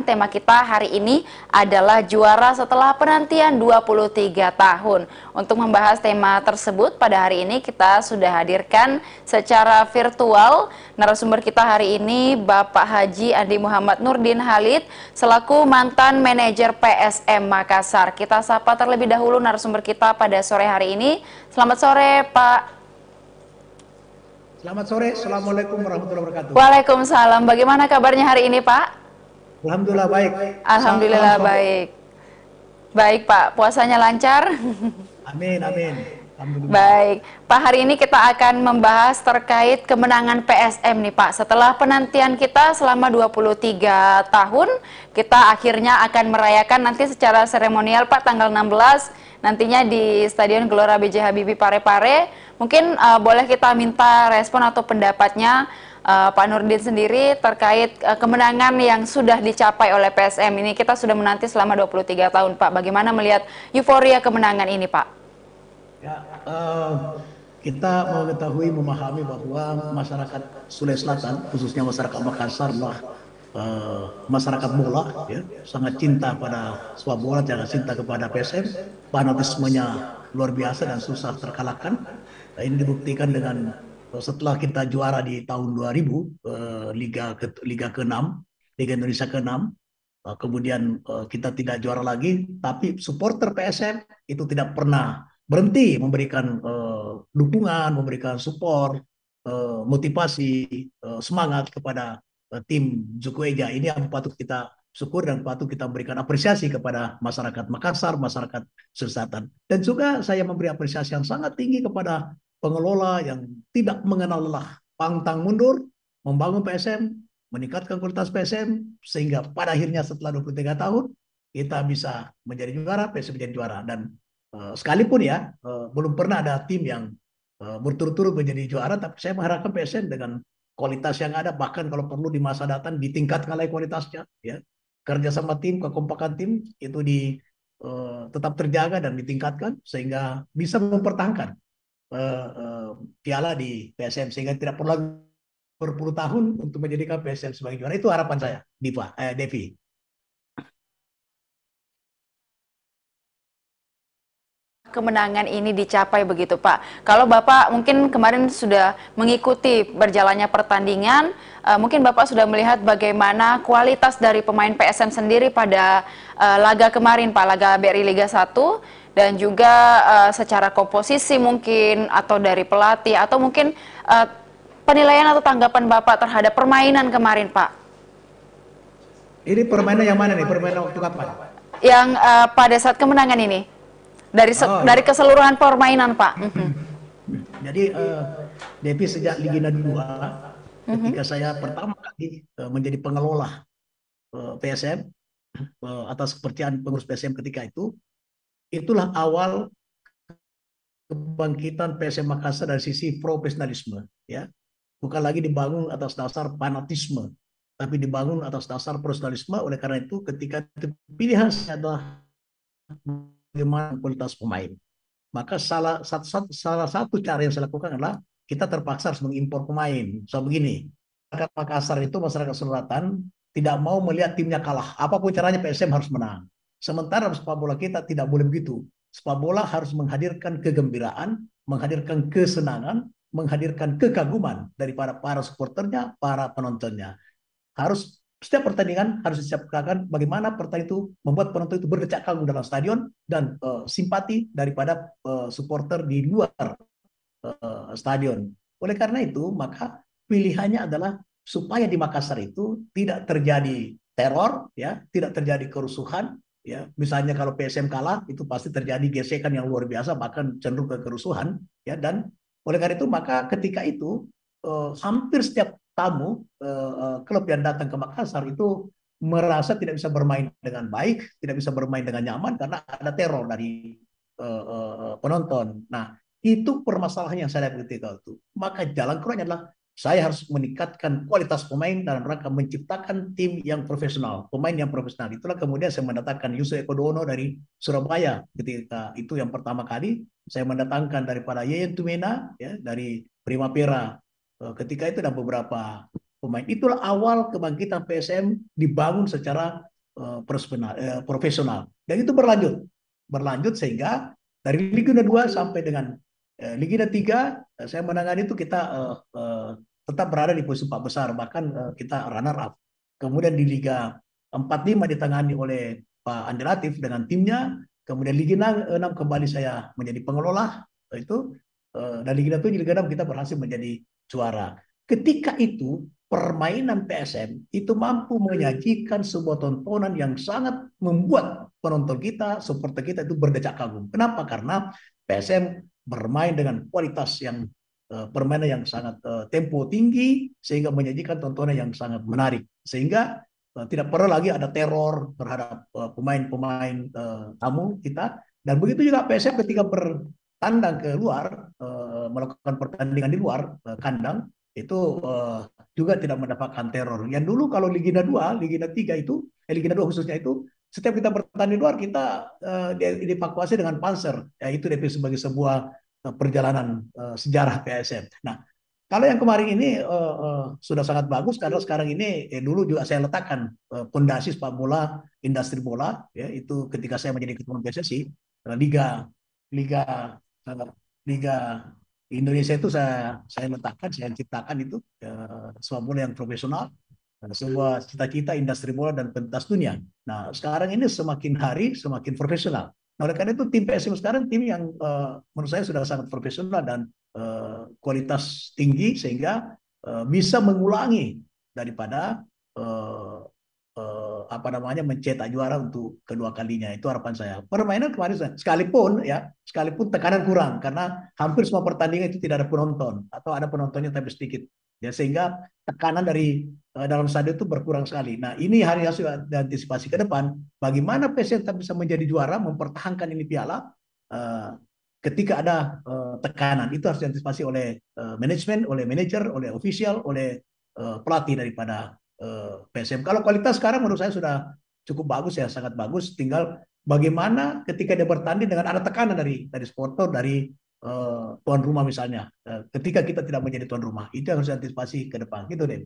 Tema kita hari ini adalah juara setelah penantian 23 tahun. Untuk membahas tema tersebut pada hari ini kita sudah hadirkan secara virtual narasumber kita hari ini Bapak Haji Andi Muhammad Nurdin Halid selaku mantan manajer PSM Makassar. Kita sapa terlebih dahulu narasumber kita pada sore hari ini. Selamat sore Pak. Selamat sore, Assalamualaikum warahmatullahi wabarakatuh. Waalaikumsalam. Bagaimana kabarnya hari ini Pak? Alhamdulillah baik. Alhamdulillah baik. Baik Pak, puasanya lancar? Amin, amin. Alhamdulillah. Baik, Pak, hari ini kita akan membahas terkait kemenangan PSM nih Pak. Setelah penantian kita selama 23 tahun, kita akhirnya akan merayakan nanti secara seremonial Pak tanggal 16 nantinya di Stadion Gelora B.J. Habibie Parepare. Mungkin boleh kita minta respon atau pendapatnya Pak Nurdin sendiri terkait kemenangan yang sudah dicapai oleh PSM ini. Kita sudah menanti selama 23 tahun Pak. Bagaimana melihat euforia kemenangan ini Pak? Ya, kita mengetahui, memahami bahwa masyarakat Sulawesi Selatan, khususnya masyarakat Makassar, masyarakat bola, ya, sangat cinta pada sepak bola, sangat cinta kepada PSM. Fanatismenya luar biasa dan susah terkalahkan. Nah, ini dibuktikan dengan setelah kita juara di tahun 2000, Liga ke-6, Liga Indonesia ke-6, kemudian kita tidak juara lagi, tapi supporter PSM itu tidak pernah berhenti memberikan dukungan, memberikan support, motivasi, semangat kepada tim Juku Eja. Ini yang patut kita syukur dan patut kita berikan apresiasi kepada masyarakat Makassar, masyarakat Selatan. Dan juga saya memberi apresiasi yang sangat tinggi kepada pengelola yang tidak mengenal lelah, pantang mundur, membangun PSM, meningkatkan kualitas PSM, sehingga pada akhirnya setelah 23 tahun, kita bisa menjadi juara, PSM menjadi juara. Dan sekalipun ya, belum pernah ada tim yang berturut-turut menjadi juara, tapi saya mengharapkan PSM dengan kualitas yang ada, bahkan kalau perlu di masa datang ditingkatkan lagi kualitasnya, ya. Kerjasama tim, kekompakan tim, itu tetap terjaga dan ditingkatkan, sehingga bisa mempertahankan piala di PSM sehingga tidak perlu berpuluh tahun untuk menjadikan PSM sebagai juara. Itu harapan saya, Devi. Kemenangan ini dicapai begitu Pak. Kalau Bapak mungkin kemarin sudah mengikuti berjalannya pertandingan, mungkin Bapak sudah melihat bagaimana kualitas dari pemain PSM sendiri pada laga kemarin Pak, laga BRI Liga 1, dan juga secara komposisi mungkin, atau dari pelatih, atau mungkin penilaian atau tanggapan Bapak terhadap permainan kemarin Pak. Ini permainan yang mana nih? Permainan waktu kapan? Yang pada saat kemenangan ini. Dari keseluruhan permainan Pak. Jadi Devi sejak Liga 2, ketika saya pertama kali menjadi pengelola PSM, atas kepercayaan pengurus PSM ketika itu, itulah awal kebangkitan PSM Makassar dari sisi profesionalisme, ya. Bukan lagi dibangun atas dasar fanatisme, tapi dibangun atas dasar profesionalisme. Oleh karena itu, ketika pilihan saya adalah bagaimana kualitas pemain, maka salah satu cara yang saya lakukan adalah kita terpaksa harus mengimpor pemain. So begini, masyarakat Makassar itu, masyarakat Selatan, tidak mau melihat timnya kalah. Apapun caranya PSM harus menang. Sementara sepak bola kita tidak boleh begitu. Sepak bola harus menghadirkan kegembiraan, menghadirkan kesenangan, menghadirkan kekaguman daripada para supporternya, para penontonnya. Harus setiap pertandingan harus disiapkan bagaimana pertandingan itu membuat penonton itu berdecak kagum dalam stadion dan simpati daripada supporter di luar stadion. Oleh karena itu, maka pilihannya adalah supaya di Makassar itu tidak terjadi teror, ya, tidak terjadi kerusuhan, ya. Misalnya kalau PSM kalah, itu pasti terjadi gesekan yang luar biasa, bahkan cenderung ke kerusuhan, ya. Dan oleh karena itu, maka ketika itu hampir setiap tamu klub yang datang ke Makassar itu merasa tidak bisa bermain dengan baik, tidak bisa bermain dengan nyaman karena ada teror dari penonton. Nah, itu permasalahan yang saya lihat ketika itu. Maka jalan keluarnya adalah saya harus meningkatkan kualitas pemain dalam rangka menciptakan tim yang profesional, pemain yang profesional. Itulah kemudian saya mendatangkan Yusuf Ekodono dari Surabaya ketika itu yang pertama kali. Saya mendatangkan daripada Yeyen Tumena ya dari Primavera ketika itu dan beberapa pemain. Itulah awal kebangkitan PSM dibangun secara profesional dan itu berlanjut sehingga dari Liga 2 sampai dengan Liga 3 saya menangani itu kita tetap berada di posisi 4 besar bahkan kita runner up. Kemudian di Liga 4-5 ditangani oleh Pak Andi Latif dengan timnya. Kemudian Liga 6 kembali saya menjadi pengelola itu dan Liga 7 Liga 6 kita berhasil menjadi juara. Ketika itu permainan PSM itu mampu menyajikan sebuah tontonan yang sangat membuat penonton kita, supporter kita itu berdecak kagum. Kenapa? Karena PSM bermain dengan kualitas yang permainan yang sangat tempo tinggi sehingga menyajikan tontonan yang sangat menarik sehingga tidak perlu lagi ada teror terhadap pemain-pemain tamu kita dan begitu juga PSM ketika bertandang ke luar melakukan pertandingan di luar kandang itu juga tidak mendapatkan teror. Yang dulu kalau Liga 2, Liga 3 itu, Liga 2 khususnya itu setiap kita bertanding di luar kita dievakuasi dengan panser. Ya, itu sebagai sebuah perjalanan sejarah PSM. Nah, kalau yang kemarin ini sudah sangat bagus karena sekarang ini dulu juga saya letakkan pondasi sepak bola, industri bola, ya itu ketika saya menjadi ketua PSSI liga liga liga Indonesia itu saya letakkan, saya ciptakan itu sepak bola yang profesional, sebuah cita-cita industri bola dan pentas dunia. Nah, sekarang ini semakin hari semakin profesional. Nah, oleh karena itu tim PSM sekarang tim yang menurut saya sudah sangat profesional dan kualitas tinggi sehingga bisa mengulangi daripada apa namanya mencetak juara untuk kedua kalinya itu harapan saya. Permainan kemarin sekalipun tekanan kurang karena hampir semua pertandingan itu tidak ada penonton atau ada penontonnya tapi sedikit ya sehingga tekanan dari dalam stadion itu berkurang sekali. Nah ini hari harus diantisipasi ke depan bagaimana PSM tetap bisa menjadi juara mempertahankan ini piala ketika ada tekanan itu harus diantisipasi oleh manajemen, oleh manajer, oleh official, oleh pelatih daripada PSM. Kalau kualitas sekarang menurut saya sudah cukup bagus ya, sangat bagus. Tinggal bagaimana ketika dia bertanding dengan ada tekanan dari supporter, dari tuan rumah misalnya. Ketika kita tidak menjadi tuan rumah, itu yang harus diantisipasi ke depan. Gitu deh.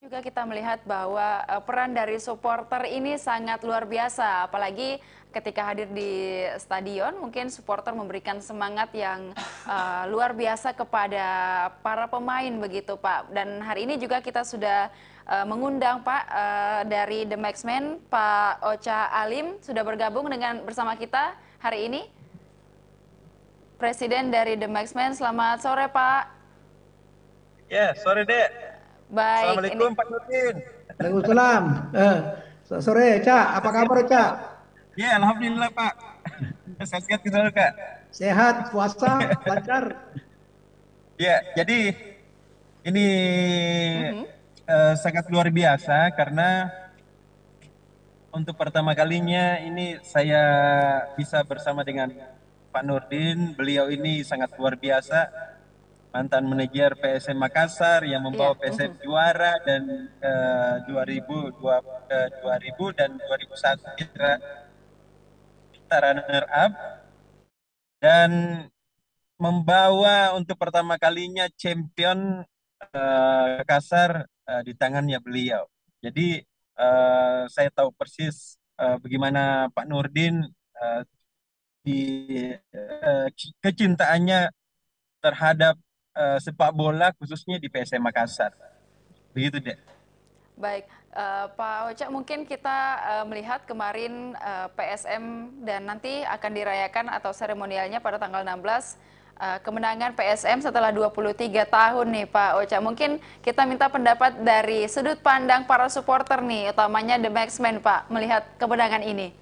Juga kita melihat bahwa peran dari supporter ini sangat luar biasa, apalagi ketika hadir di stadion, mungkin supporter memberikan semangat yang luar biasa kepada para pemain begitu Pak. Dan hari ini juga kita sudah mengundang Pak dari The Maxmen, Pak Ocha Alim sudah bergabung bersama kita hari ini. Presiden dari The Maxmen, selamat sore Pak. Ya, sore Dek. Baik, Assalamualaikum Pak Nurdin. Waalaikumsalam. Sore, Cak. Apa kabar, Cak? Ya, Alhamdulillah Pak. Sehat-sehat kita dulu Kak. Sehat, puasa, lancar. Ya, jadi ini sangat luar biasa karena untuk pertama kalinya ini saya bisa bersama dengan Pak Nurdin. Beliau ini sangat luar biasa. Mantan manajer PSM Makassar yang membawa PSM juara dan 2000 dan 2001 kita runner up dan membawa untuk pertama kalinya champion Makassar di tangannya beliau. Jadi saya tahu persis bagaimana Pak Nurdin di kecintaannya terhadap sepak bola khususnya di PSM Makassar. Begitu deh. Baik, Pak Ocha, mungkin kita melihat kemarin PSM dan nanti akan dirayakan atau seremonialnya pada tanggal 16 kemenangan PSM setelah 23 tahun nih Pak Ocha. Mungkin kita minta pendapat dari sudut pandang para supporter nih, utamanya The Maxmen Pak, melihat kemenangan ini.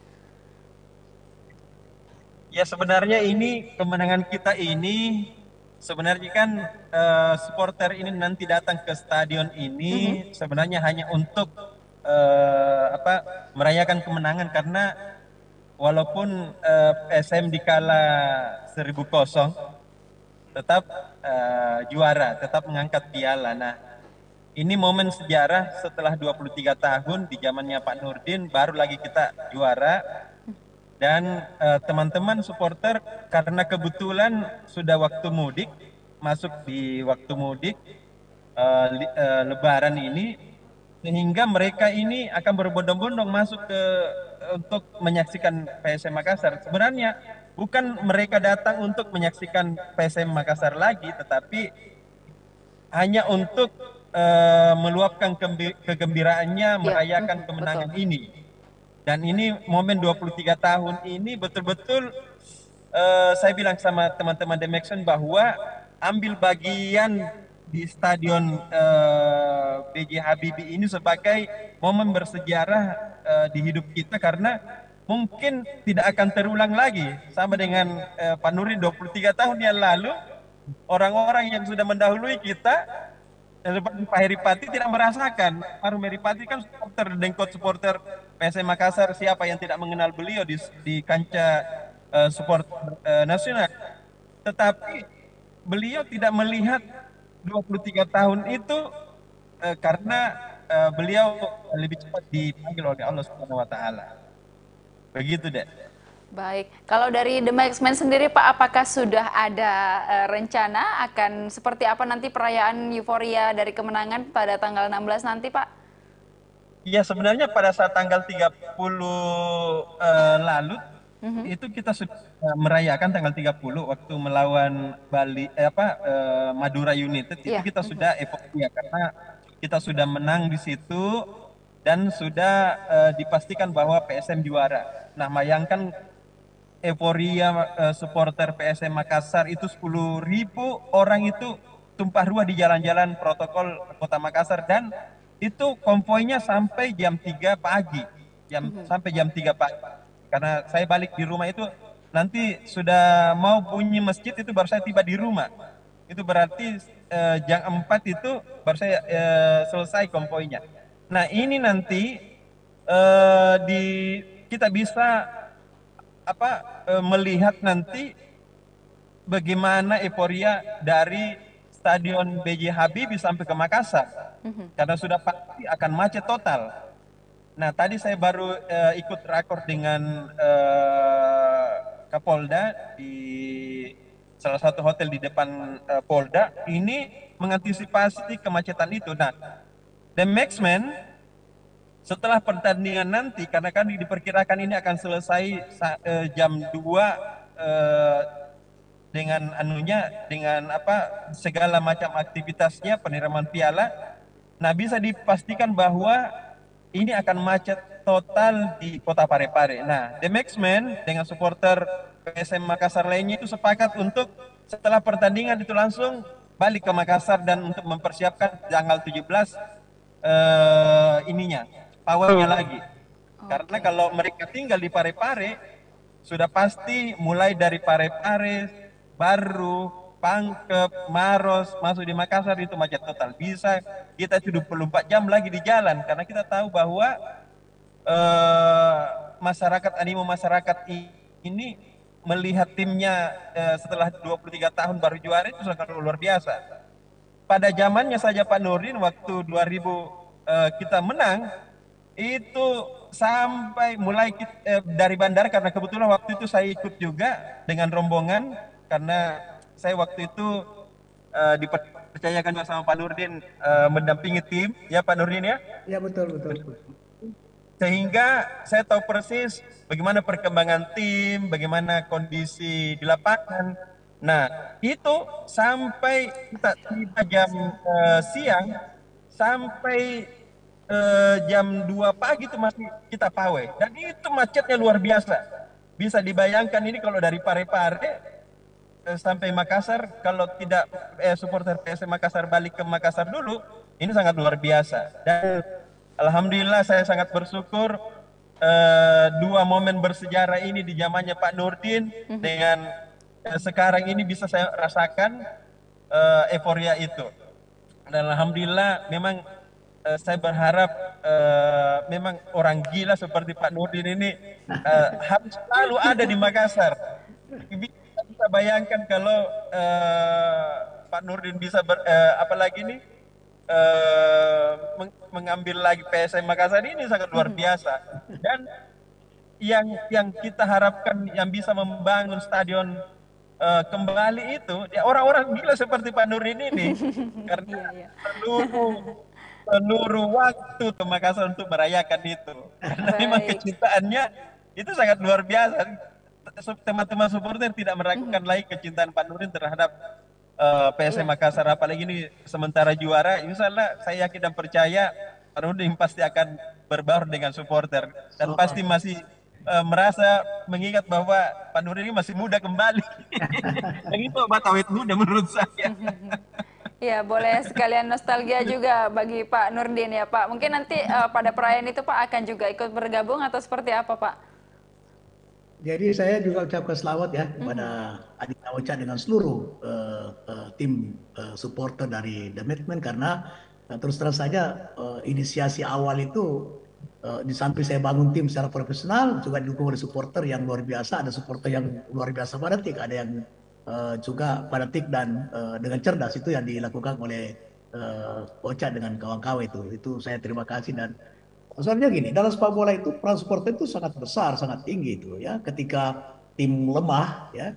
Ya sebenarnya ini kemenangan kita ini sebenarnya kan supporter ini nanti datang ke stadion ini sebenarnya hanya untuk merayakan kemenangan, karena walaupun PSM dikala 1000-0 tetap juara, tetap mengangkat piala. Nah, ini momen sejarah setelah 23 tahun di zamannya Pak Nurdin baru lagi kita juara. Dan teman-teman supporter karena kebetulan sudah waktu mudik, masuk di waktu mudik Lebaran ini, sehingga mereka ini akan berbondong-bondong masuk untuk menyaksikan PSM Makassar. Sebenarnya bukan mereka datang untuk menyaksikan PSM Makassar lagi, tetapi hanya untuk meluapkan kegembiraannya merayakan kemenangan ini. Dan ini momen 23 tahun ini betul-betul saya bilang sama teman-teman The Maxon bahwa ambil bagian di stadion B.J. Habibie ini sebagai momen bersejarah di hidup kita, karena mungkin tidak akan terulang lagi sama dengan Pak Nurdin 23 tahun yang lalu. Orang-orang yang sudah mendahului kita seperti Pak Heri Pati tidak merasakan. Pak Heri Pati kan supporter dengkot, supporter PSM Makassar, siapa yang tidak mengenal beliau di kancah support nasional. Tetapi beliau tidak melihat 23 tahun itu karena beliau lebih cepat dipanggil oleh Allah Subhanahu wa taala. Begitu, Dek. Baik, kalau dari The Maxman sendiri Pak, apakah sudah ada rencana akan seperti apa nanti perayaan euforia dari kemenangan pada tanggal 16 nanti Pak? Ya, sebenarnya pada saat tanggal 30 lalu itu kita sudah merayakan tanggal 30 waktu melawan Madura United, itu kita sudah euforia karena kita sudah menang di situ dan sudah dipastikan bahwa PSM juara. Nah, bayangkan euforia supporter PSM Makassar itu 10.000 orang itu tumpah ruah di jalan-jalan protokol Kota Makassar, dan itu konvoinya sampai jam 3 pagi. Sampai jam 3 pagi. Karena saya balik di rumah itu nanti sudah mau bunyi masjid itu baru saya tiba di rumah. Itu berarti jam 4 itu baru saya selesai konvoinya. Nah, ini nanti kita bisa melihat nanti bagaimana euforia dari stadion B.J. Habibie sampai ke Makassar, karena sudah pasti akan macet total. Nah, tadi saya baru ikut rakor dengan Kapolda di salah satu hotel di depan Polda, ini mengantisipasi kemacetan itu. Nah, The Maxman setelah pertandingan nanti, karena kan diperkirakan ini akan selesai jam 2 dengan segala macam aktivitasnya, penerimaan piala. Nah, bisa dipastikan bahwa ini akan macet total di Kota Parepare. Nah, The Maxman dengan supporter PSM Makassar lainnya itu sepakat untuk setelah pertandingan itu langsung balik ke Makassar dan untuk mempersiapkan tanggal 17 pawainya lagi. Karena kalau mereka tinggal di Parepare, sudah pasti mulai dari Parepare, Baru, Pangkep, Maros, masuk di Makassar itu macet total. Bisa kita 24 jam lagi di jalan, karena kita tahu bahwa animo masyarakat ini melihat timnya setelah 23 tahun baru juara itu sangat luar biasa. Pada zamannya saja Pak Nurdin waktu 2000 kita menang, itu sampai mulai dari bandara, karena kebetulan waktu itu saya ikut juga dengan rombongan, karena saya waktu itu dipercayakan sama Pak Nurdin mendampingi tim, ya Pak Nurdin ya? Ya, betul. Sehingga saya tahu persis bagaimana perkembangan tim, bagaimana kondisi di lapangan. Nah, itu sampai kita tiba jam siang, sampai jam 2 pagi itu masih kita pawai. Dan itu macetnya luar biasa. Bisa dibayangkan ini kalau dari Parepare sampai Makassar, kalau tidak supporter PSM Makassar balik ke Makassar dulu, ini sangat luar biasa. Dan alhamdulillah saya sangat bersyukur dua momen bersejarah ini di zamannya Pak Nurdin dengan sekarang ini bisa saya rasakan euforia itu. Dan alhamdulillah memang saya berharap memang orang gila seperti Pak Nurdin ini harus selalu ada di Makassar. Bisa bayangkan kalau Pak Nurdin bisa apalagi nih mengambil lagi PSM Makassar ini sangat luar biasa. Dan yang kita harapkan yang bisa membangun stadion kembali itu ya orang-orang gila seperti Pak Nurdin ini, karena Iya, iya. seluruh waktu ke Makassar untuk merayakan itu, karena memang Baik. kecintaannya itu sangat luar biasa. Teman-teman supporter tidak meragukan lagi kecintaan Pak Nurdin terhadap PSM Iya. Makassar, apalagi ini sementara juara. Insya Allah saya yakin dan percaya Pak Nurdin pasti akan berbaur dengan supporter dan So, pasti masih merasa mengingat bahwa Pak Nurdin ini masih muda kembali. Dan itu obat awet muda menurut saya. Ya, boleh sekalian nostalgia juga bagi Pak Nurdin ya, Pak. Mungkin nanti pada perayaan itu Pak akan juga ikut bergabung atau seperti apa, Pak? jadi saya juga ucapkan selamat ya kepada Adinda Ocha dengan seluruh tim supporter dari The Movement, karena terus terang saja inisiasi awal itu di samping saya bangun tim secara profesional juga didukung oleh supporter yang luar biasa. Ada supporter yang luar biasa fanatik, ada yang juga fanatik dan dengan cerdas. Itu yang dilakukan oleh Ocha dengan kawan-kawan itu saya terima kasih. Dan soalnya gini, dalam sepak bola itu peran supporter itu sangat besar, sangat tinggi itu ya. Ketika tim lemah ya,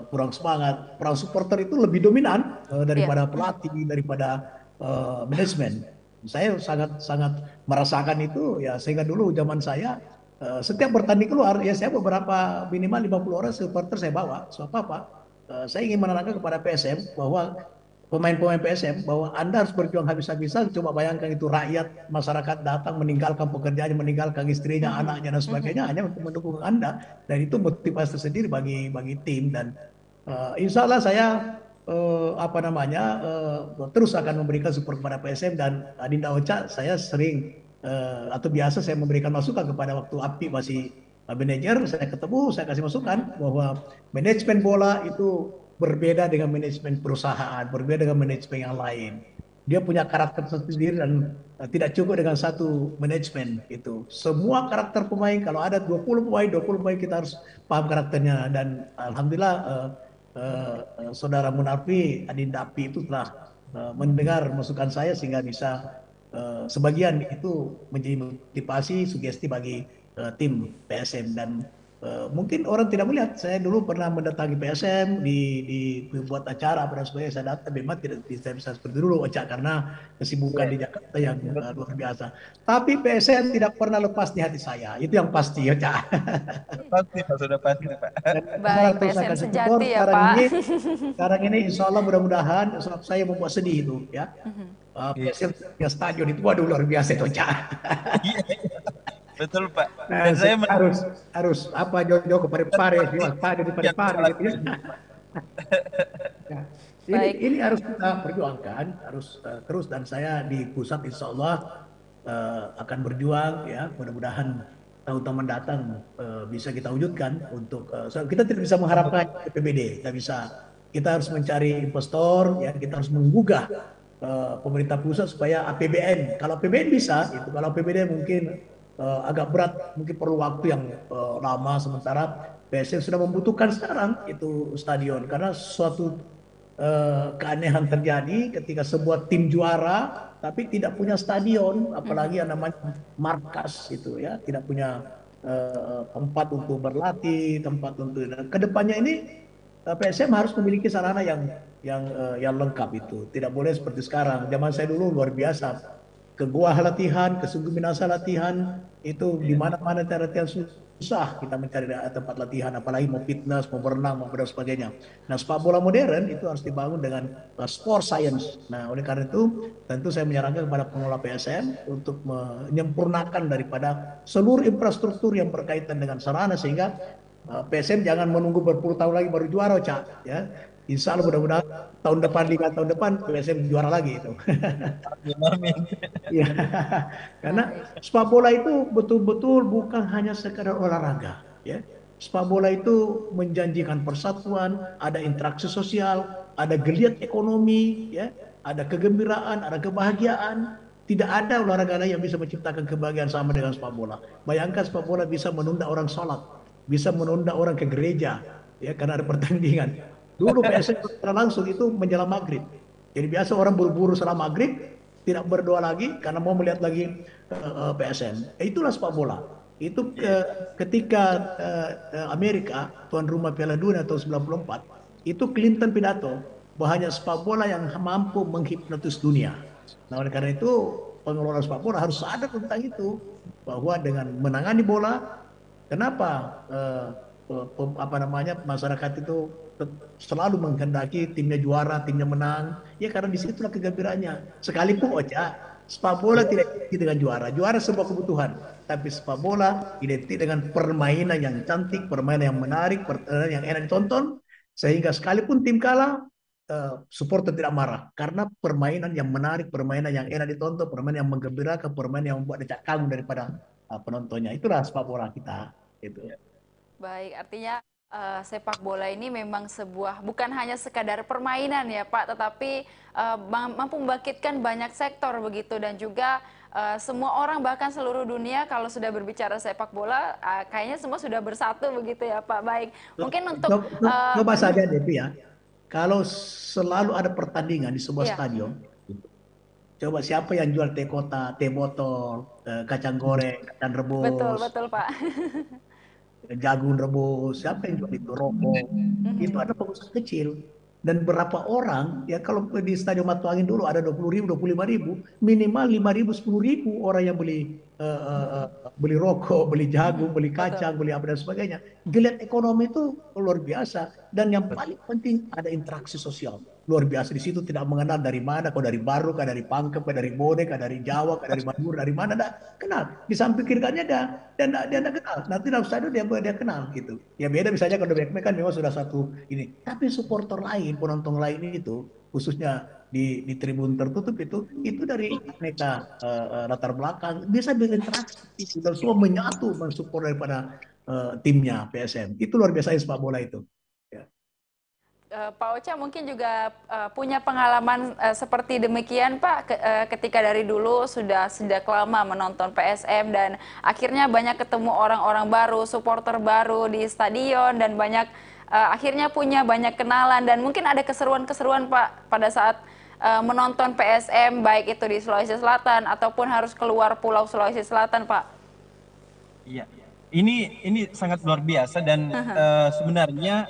kurang semangat, peran supporter itu lebih dominan Iya. daripada pelatih, daripada manajemen. Saya sangat sangat merasakan itu ya, sehingga dulu zaman saya setiap bertanding keluar ya saya beberapa minimal 50 orang supporter saya bawa. So apa? Saya ingin menerangkan kepada PSM bahwa pemain-pemain PSM bahwa Anda harus berjuang habis-habisan. Coba bayangkan itu rakyat, masyarakat datang meninggalkan pekerjaannya, meninggalkan istrinya, anaknya dan sebagainya hanya untuk mendukung Anda, dan itu motivasi tersendiri bagi tim. Dan insya Allah saya apa namanya terus akan memberikan support kepada PSM dan Adinda Ocha. Saya sering atau biasa saya memberikan masukan kepada waktu Api masih manajer, saya ketemu, saya kasih masukan bahwa manajemen bola itu berbeda dengan manajemen perusahaan, berbeda dengan manajemen yang lain. Dia punya karakter sendiri dan tidak cukup dengan satu manajemen itu. Semua karakter pemain, kalau ada 20 pemain, 20 pemain kita harus paham karakternya. Dan alhamdulillah saudara Munarfi, Adinda Api itu telah mendengar masukan saya sehingga bisa sebagian itu menjadi motivasi, sugesti bagi tim PSM. Dan mungkin orang tidak melihat saya dulu pernah mendatangi PSM di membuat acara pada sebagainya. Saya datang memang tidak bisa seperti dulu Ocak karena kesibukan di Jakarta yang luar biasa. Tapi PSM tidak pernah lepas di hati saya, itu yang pasti Ocak. Pasti Pak, sudah pasti Pak. Dan saya Baik, terus PSM akan support sejati ya, sekarang Pak. ini. Sekarang ini insya Allah mudah-mudahan, sebab saya membuat sedih itu ya. Iya, PSM punya stadion itu waduh luar biasa itu Ocak. iya, betul Pak. Nah, Dan saya saya harus apa jauh-jauh ke Parepare, jual stadion di yang Parepare salah gitu ya. Ya, Baik. ini harus kita perjuangkan, harus terus. Dan saya di pusat insya Allah akan berjuang ya. Mudah-mudahan tahun-tahun mendatang bisa kita wujudkan untuk kita tidak bisa mengharapkan PBD, tidak bisa. Kita harus mencari investor ya, kita harus menggugah pemerintah pusat supaya APBN. Kalau APBN bisa, itu kalau APBD mungkin agak berat, mungkin perlu waktu yang lama. Sementara PSM sudah membutuhkan sekarang itu stadion, karena suatu keanehan terjadi ketika sebuah tim juara tapi tidak punya stadion, apalagi yang namanya markas itu ya, tidak punya tempat untuk berlatih, tempat untuk kedepannya ini. PSM harus memiliki sarana yang lengkap itu. Tidak boleh seperti sekarang. Zaman saya dulu luar biasa. Ke gua latihan, ke Sugu Minasa latihan, itu di mana-mana latihan susah kita mencari tempat latihan, apalagi mau fitness, mau berenang, mau dan sebagainya. Nah, sepak bola modern itu harus dibangun dengan sport science. Nah, oleh karena itu tentu saya menyarankan kepada pengelola PSM untuk menyempurnakan daripada seluruh infrastruktur yang berkaitan dengan sarana, sehingga PSM jangan menunggu berpuluh tahun lagi baru juara, Cak. Ya, Insya Allah mudah-mudahan tahun depan, 5 tahun depan PSM juara lagi itu. Amin, amin. Ya, karena Baik. sepak bola itu betul-betul bukan hanya sekadar olahraga, ya. Sepak bola itu menjanjikan persatuan, ada interaksi sosial, ada geliat ekonomi, ya, ada kegembiraan, ada kebahagiaan. Tidak ada olahraga lain yang bisa menciptakan kebahagiaan sama dengan sepak bola. Bayangkan sepak bola bisa menunda orang sholat, bisa menunda orang ke gereja, ya karena ada pertandingan. Dulu PSM secara langsung itu menjelang maghrib. Jadi biasa orang buru-buru setelah maghrib, tidak berdoa lagi karena mau melihat lagi PSM. Itulah sepak bola. Itu ketika Amerika tuan rumah Piala Dunia tahun 94, itu Clinton pidato bahwa hanya sepak bola yang mampu menghipnotis dunia. Nah, oleh karena itu pengelola sepak bola harus sadar tentang itu, bahwa dengan menangani bola, kenapa apa namanya masyarakat itu selalu menghendaki timnya juara, timnya menang, ya karena disitulah kegembiraannya. Sekalipun Ocha, sepak bola tidak identik dengan juara, juara sebuah kebutuhan, tapi sepak bola identik dengan permainan yang cantik, permainan yang menarik, permainan yang enak ditonton, sehingga sekalipun tim kalah, supporter tidak marah karena permainan yang menarik, permainan yang enak ditonton, permainan yang menggembirakan, permainan yang membuat decak kagum daripada penontonnya. Itulah sepak bola kita. Itu. Baik, artinya sepak bola ini memang sebuah bukan hanya sekadar permainan ya Pak, tetapi mampu membangkitkan banyak sektor begitu, dan juga semua orang bahkan seluruh dunia kalau sudah berbicara sepak bola kayaknya semua sudah bersatu begitu ya Pak. Baik, mungkin untuk Coba saja Devi ya, kalau selalu ada pertandingan di sebuah iya, stadion, coba siapa yang jual teh kota, teh botol, kacang goreng, kacang betul rebus, betul Pak. jagung rebus, siapa yang jual itu, rokok, itu ada pengusaha kecil. Dan berapa orang, ya kalau di Stadion Matuangin dulu ada 20.000, 25.000, minimal 5.000, 10.000 orang yang beli beli rokok, beli jagung, beli Betul. kacang, beli apa dan sebagainya. Geliat ekonomi itu luar biasa. Dan yang paling penting ada interaksi sosial. Luar biasa, di situ tidak mengenal dari mana, kau dari Baru, kau dari Pangkep, kau dari Bone, kau dari Jawa, kau dari Madura, dari mana, dah kenal. Di samping kiri kanannya ada, dan dia tidak kenal. Nanti dalam stadion dia kenal gitu. Ya beda misalnya kalau Backman kan memang sudah satu ini. Tapi supporter lain, penonton lain itu, khususnya di tribun tertutup itu dari aneka latar belakang bisa berinteraksi itu, dan semua menyatu mensupport daripada timnya PSM. Itu luar biasa sepak bola itu. Ya. Pak Ocha mungkin juga punya pengalaman seperti demikian Pak, ketika dari dulu sudah sejak lama menonton PSM dan akhirnya banyak ketemu orang-orang baru, supporter baru di stadion, dan banyak akhirnya punya banyak kenalan, dan mungkin ada keseruan-keseruan Pak pada saat menonton PSM, baik itu di Sulawesi Selatan ataupun harus keluar pulau Sulawesi Selatan Pak. Iya, ini sangat luar biasa, dan sebenarnya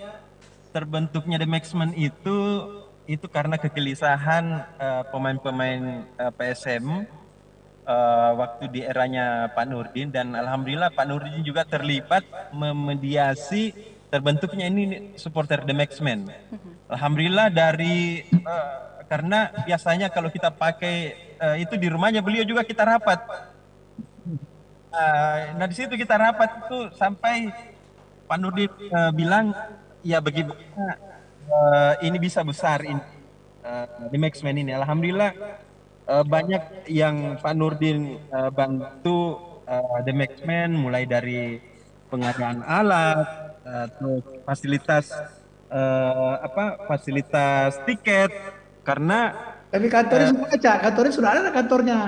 terbentuknya The Maxman itu karena kegelisahan pemain-pemain PSM waktu di eranya Pak Nurdin, dan alhamdulillah Pak Nurdin juga terlibat memediasi terbentuknya ini supporter The Maxman. Alhamdulillah dari karena biasanya kalau kita pakai itu di rumahnya beliau juga kita rapat. Nah di situ kita rapat itu sampai Pak Nurdin bilang ya bagaimana ini bisa besar ini The Maxman ini. Alhamdulillah banyak yang Pak Nurdin bantu The Maxman, mulai dari pengadaan alat, terus fasilitas fasilitas tiket, karena Tapi kantornya sudah ada, kantornya sudah ada kantornya.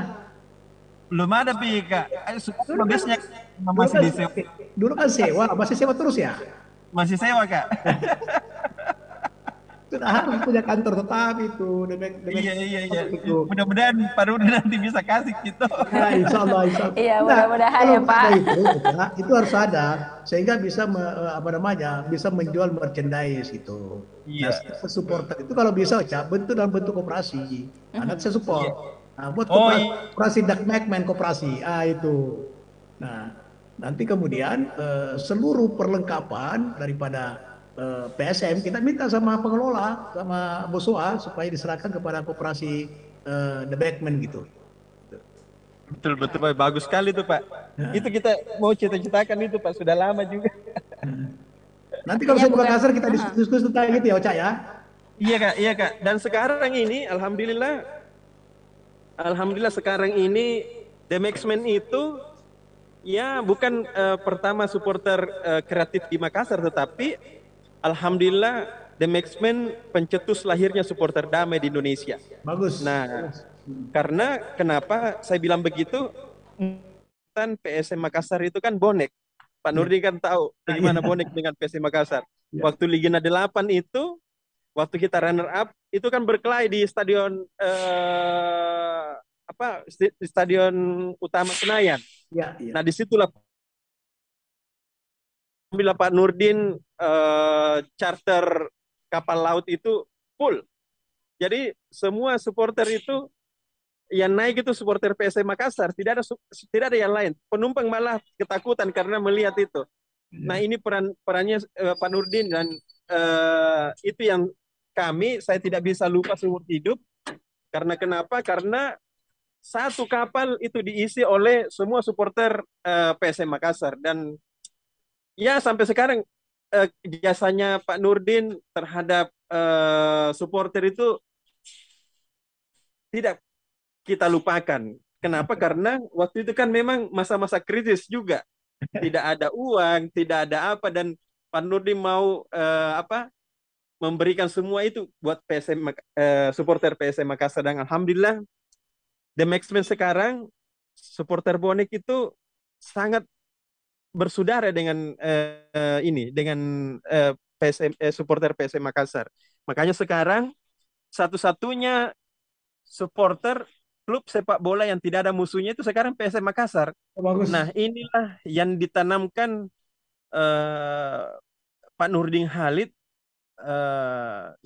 belum ada Kak. Dulu kan, Progresnya dulu masih kan, disewa, dulu kan sewa, masih sewa terus ya. masih sewa Kak. Sudah harus punya kantor tetap itu, Iya. itu. Mudah-mudahan Pak Nurdin nanti bisa kasih gitu. Nah, insya Allah, insya Allah. Iya, Enggak, mudah-mudahan kalau ya Pak. ada itu harus ada, sehingga bisa apa namanya, bisa menjual merchandise gitu. Nah, Iya. supporter itu kalau bisa, Cak, bentuk dalam bentuk koperasi. Nah, nanti saya support. Iya. Nah, buat Oh koperasi, iya. koperasi Dark Magman koperasi. Ah itu. Nah, nanti kemudian seluruh perlengkapan daripada PSM kita minta sama pengelola, sama Boswa supaya diserahkan kepada koperasi The Backman gitu. Betul betul Pak. Bagus sekali tuh Pak. Itu kita mau cita-citakan itu Pak, sudah lama juga. Nanti kalau Artinya saya ke bukan, Makassar kita diskusi tentang itu ya, Oca ya. Iya Kak. Dan sekarang ini alhamdulillah sekarang ini The Maxman itu ya bukan pertama supporter kreatif di Makassar, tetapi alhamdulillah The Maxman pencetus lahirnya supporter damai di Indonesia. Bagus. Nah, karena kenapa saya bilang begitu? Kan PSM Makassar itu kan bonek. Pak Ya, Nurdi kan tahu ya, bagaimana bonek dengan PSM Makassar. ya, Waktu Liga 8 itu, waktu kita runner up, itu kan berkelahi di stadion di stadion utama Senayan. ya, ya. Nah, disitulah bila Pak Nurdin charter kapal laut itu full. Jadi semua supporter itu yang naik itu supporter PSM Makassar, tidak ada yang lain. Penumpang malah ketakutan karena melihat itu. Nah, Ya. ini perannya Pak Nurdin, dan itu yang saya tidak bisa lupa seumur hidup. Karena kenapa? Karena satu kapal itu diisi oleh semua supporter PSM Makassar, dan ya sampai sekarang jasanya Pak Nurdin terhadap supporter itu tidak kita lupakan. Kenapa? Karena waktu itu kan memang masa-masa kritis juga. Tidak ada uang, tidak ada apa, dan Pak Nurdin mau memberikan semua itu buat supporter PSM Makassar, dan alhamdulillah The Maxman sekarang supporter bonek itu sangat bersaudara dengan dengan supporter PSM Makassar. Makanya sekarang satu-satunya supporter klub sepak bola yang tidak ada musuhnya itu sekarang PSM Makassar. Bagus. Nah, inilah yang ditanamkan eh, Pak Nurdin Halid,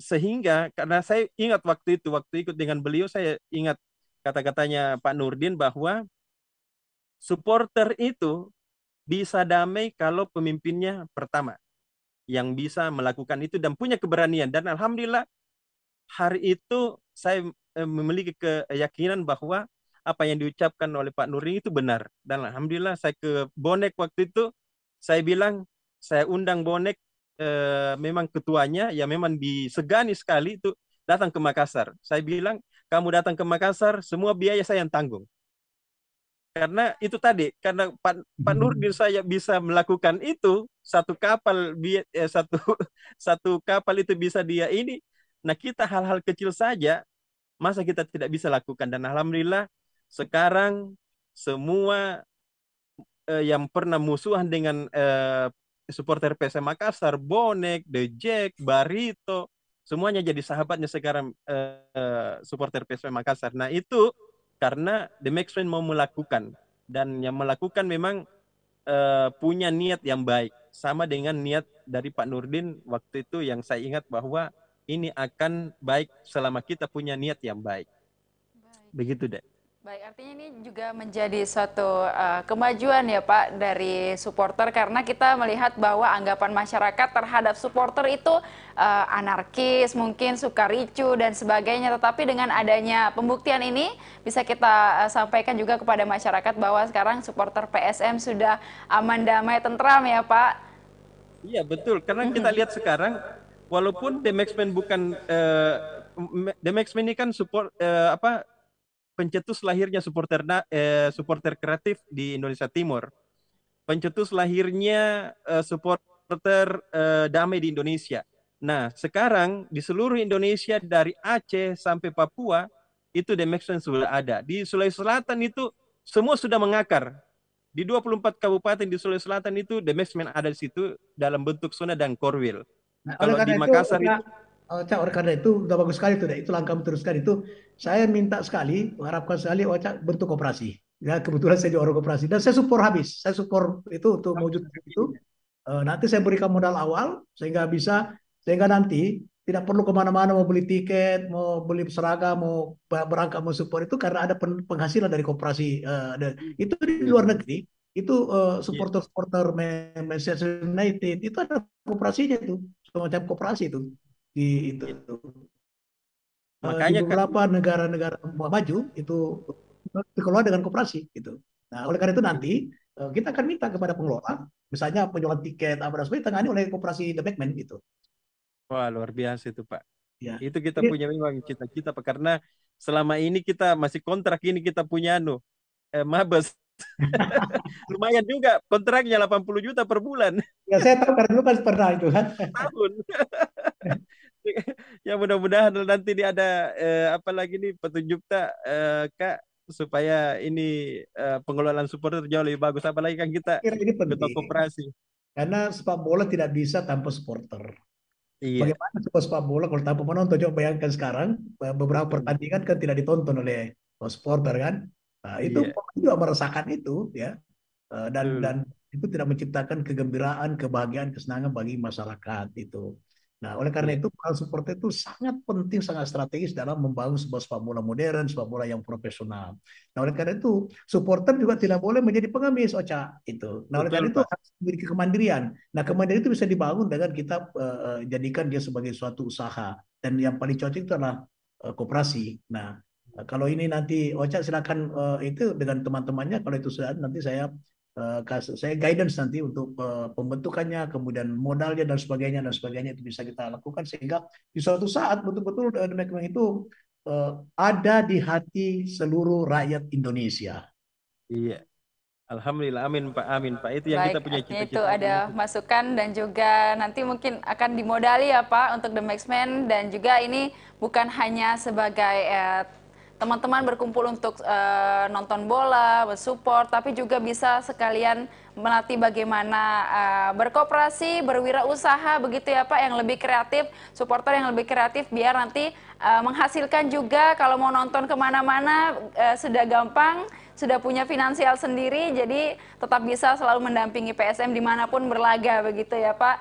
sehingga karena saya ingat waktu ikut dengan beliau, saya ingat kata-katanya Pak Nurdin bahwa supporter itu bisa damai kalau pemimpinnya pertama yang bisa melakukan itu dan punya keberanian. Dan alhamdulillah hari itu saya memiliki keyakinan bahwa apa yang diucapkan oleh Pak Nurdin itu benar. Dan alhamdulillah saya ke Bonek waktu itu, saya bilang saya undang Bonek, memang ketuanya ya memang disegani sekali itu datang ke Makassar. Saya bilang kamu datang ke Makassar, semua biaya saya yang tanggung. Karena itu tadi, karena Pak Nurdin saya bisa melakukan itu, satu kapal satu satu kapal itu bisa dia ini. Nah, kita hal-hal kecil saja masa kita tidak bisa lakukan, dan alhamdulillah sekarang semua yang pernah musuhan dengan supporter PSM Makassar, Bonek, The Jack, Barito, semuanya jadi sahabatnya sekarang, supporter PSM Makassar. Nah, itu karena The Maxman mau melakukan, dan yang melakukan memang punya niat yang baik, sama dengan niat dari Pak Nurdin waktu itu yang saya ingat bahwa ini akan baik selama kita punya niat yang baik. Begitu deh. Baik, artinya ini juga menjadi suatu kemajuan ya Pak dari supporter, karena kita melihat bahwa anggapan masyarakat terhadap supporter itu anarkis, mungkin suka ricu dan sebagainya. Tetapi dengan adanya pembuktian ini bisa kita sampaikan juga kepada masyarakat bahwa sekarang supporter PSM sudah aman, damai, tentram ya Pak. Iya betul, karena kita lihat sekarang walaupun The Maxman bukan The Maxman ini kan pencetus lahirnya supporter kreatif di Indonesia Timur. Pencetus lahirnya supporter damai di Indonesia. Nah, sekarang di seluruh Indonesia dari Aceh sampai Papua itu The Maxman sudah ada. Di Sulawesi Selatan itu semua sudah mengakar. Di 24 kabupaten di Sulawesi Selatan itu The Maxman ada di situ dalam bentuk zona dan korwil. Nah, oleh Kalau di karena itu, Makassar Cak, itu Cak, oleh karena itu udah bagus sekali tuh, deh. Itu langkah teruskan itu. Saya minta sekali, mengharapkan sekali, Cak, bentuk koperasi. Ya, kebetulan saya di orang koperasi dan saya support habis. Saya support itu untuk mewujud itu. Nanti saya berikan modal awal sehingga nanti tidak perlu kemana-mana mau beli tiket, mau beli seragam, mau berangkat mau support itu karena ada penghasilan dari koperasi. Itu di luar negeri itu supporter-supporter Manchester United itu ada koperasinya itu, semacam koperasi itu di itu di makanya kan beberapa negara-negara maju itu dikelola dengan koperasi gitu. Nah, oleh karena itu nanti kita akan minta kepada pengelola, misalnya penjualan tiket apa dan sebagainya ditangani oleh koperasi The Backman gitu. wah luar biasa itu Pak. Ya. Itu kita Jadi, punya memang cita-cita Pak, karena selama ini kita masih kontrak, ini kita punya mabes. Lumayan juga kontraknya 80 juta per bulan ya saya tahu karena dulu kan pernah itu kan. tahun. Ya mudah-mudahan nanti ini ada apa lagi nih petunjuk tak Kak, supaya ini pengelolaan supporter jauh lebih bagus. Apalagi kan kita Kira ini ketua penting koperasi. karena sepak bola tidak bisa tanpa supporter. Iya, Bagaimana sepak bola kalau tanpa penonton? Coba bayangkan sekarang beberapa betul. pertandingan kan tidak ditonton oleh supporter kan. Nah, itu Iya, pemain juga merasakan itu ya. Dan betul. itu tidak menciptakan kegembiraan, kebahagiaan, kesenangan bagi masyarakat itu. Nah, oleh karena Iya, itu peran supporter itu sangat penting, sangat strategis dalam membangun sebuah sepak bola modern, sepak bola yang profesional. Nah, oleh karena itu supporter juga tidak boleh menjadi pengemis, Ocha itu. Nah, oleh karena betul itu Pak. harus memiliki kemandirian. Nah, kemandirian itu bisa dibangun dengan kita jadikan dia sebagai suatu usaha. Dan yang paling cocok itu adalah koperasi. Nah, kalau ini nanti Ocha silakan itu dengan teman-temannya. Kalau itu sudah nanti saya guidance nanti untuk pembentukannya, kemudian modalnya dan sebagainya itu bisa kita lakukan sehingga di suatu saat betul-betul memang itu ada di hati seluruh rakyat Indonesia. Iya. Alhamdulillah, amin Pak, amin Pak. Itu yang kita Baik, punya artinya itu cita-cita ada dulu. masukan dan juga nanti mungkin akan dimodali ya Pak untuk The Maxman, dan juga ini bukan hanya sebagai teman-teman berkumpul untuk nonton bola, bersupport, tapi juga bisa sekalian melatih bagaimana berkooperasi, berwirausaha begitu ya Pak, yang lebih kreatif, supporter yang lebih kreatif biar nanti menghasilkan juga kalau mau nonton kemana-mana sudah gampang, sudah punya finansial sendiri, jadi tetap bisa selalu mendampingi PSM dimanapun berlaga begitu ya Pak.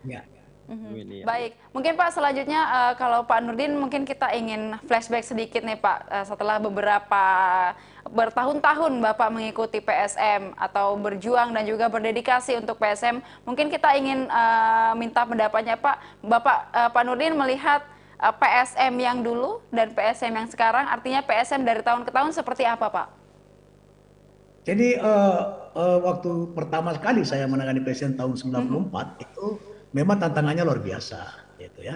Ya. Amin ya Allah. Baik, mungkin Pak selanjutnya kalau Pak Nurdin mungkin kita ingin flashback sedikit nih Pak, setelah beberapa bertahun-tahun Bapak mengikuti PSM atau berjuang dan juga berdedikasi untuk PSM, mungkin kita ingin minta pendapatnya Pak. Bapak Pak Nurdin melihat PSM yang dulu dan PSM yang sekarang, artinya PSM dari tahun ke tahun seperti apa Pak? Jadi waktu pertama kali saya menangani PSN tahun 94 itu memang tantangannya luar biasa gitu ya.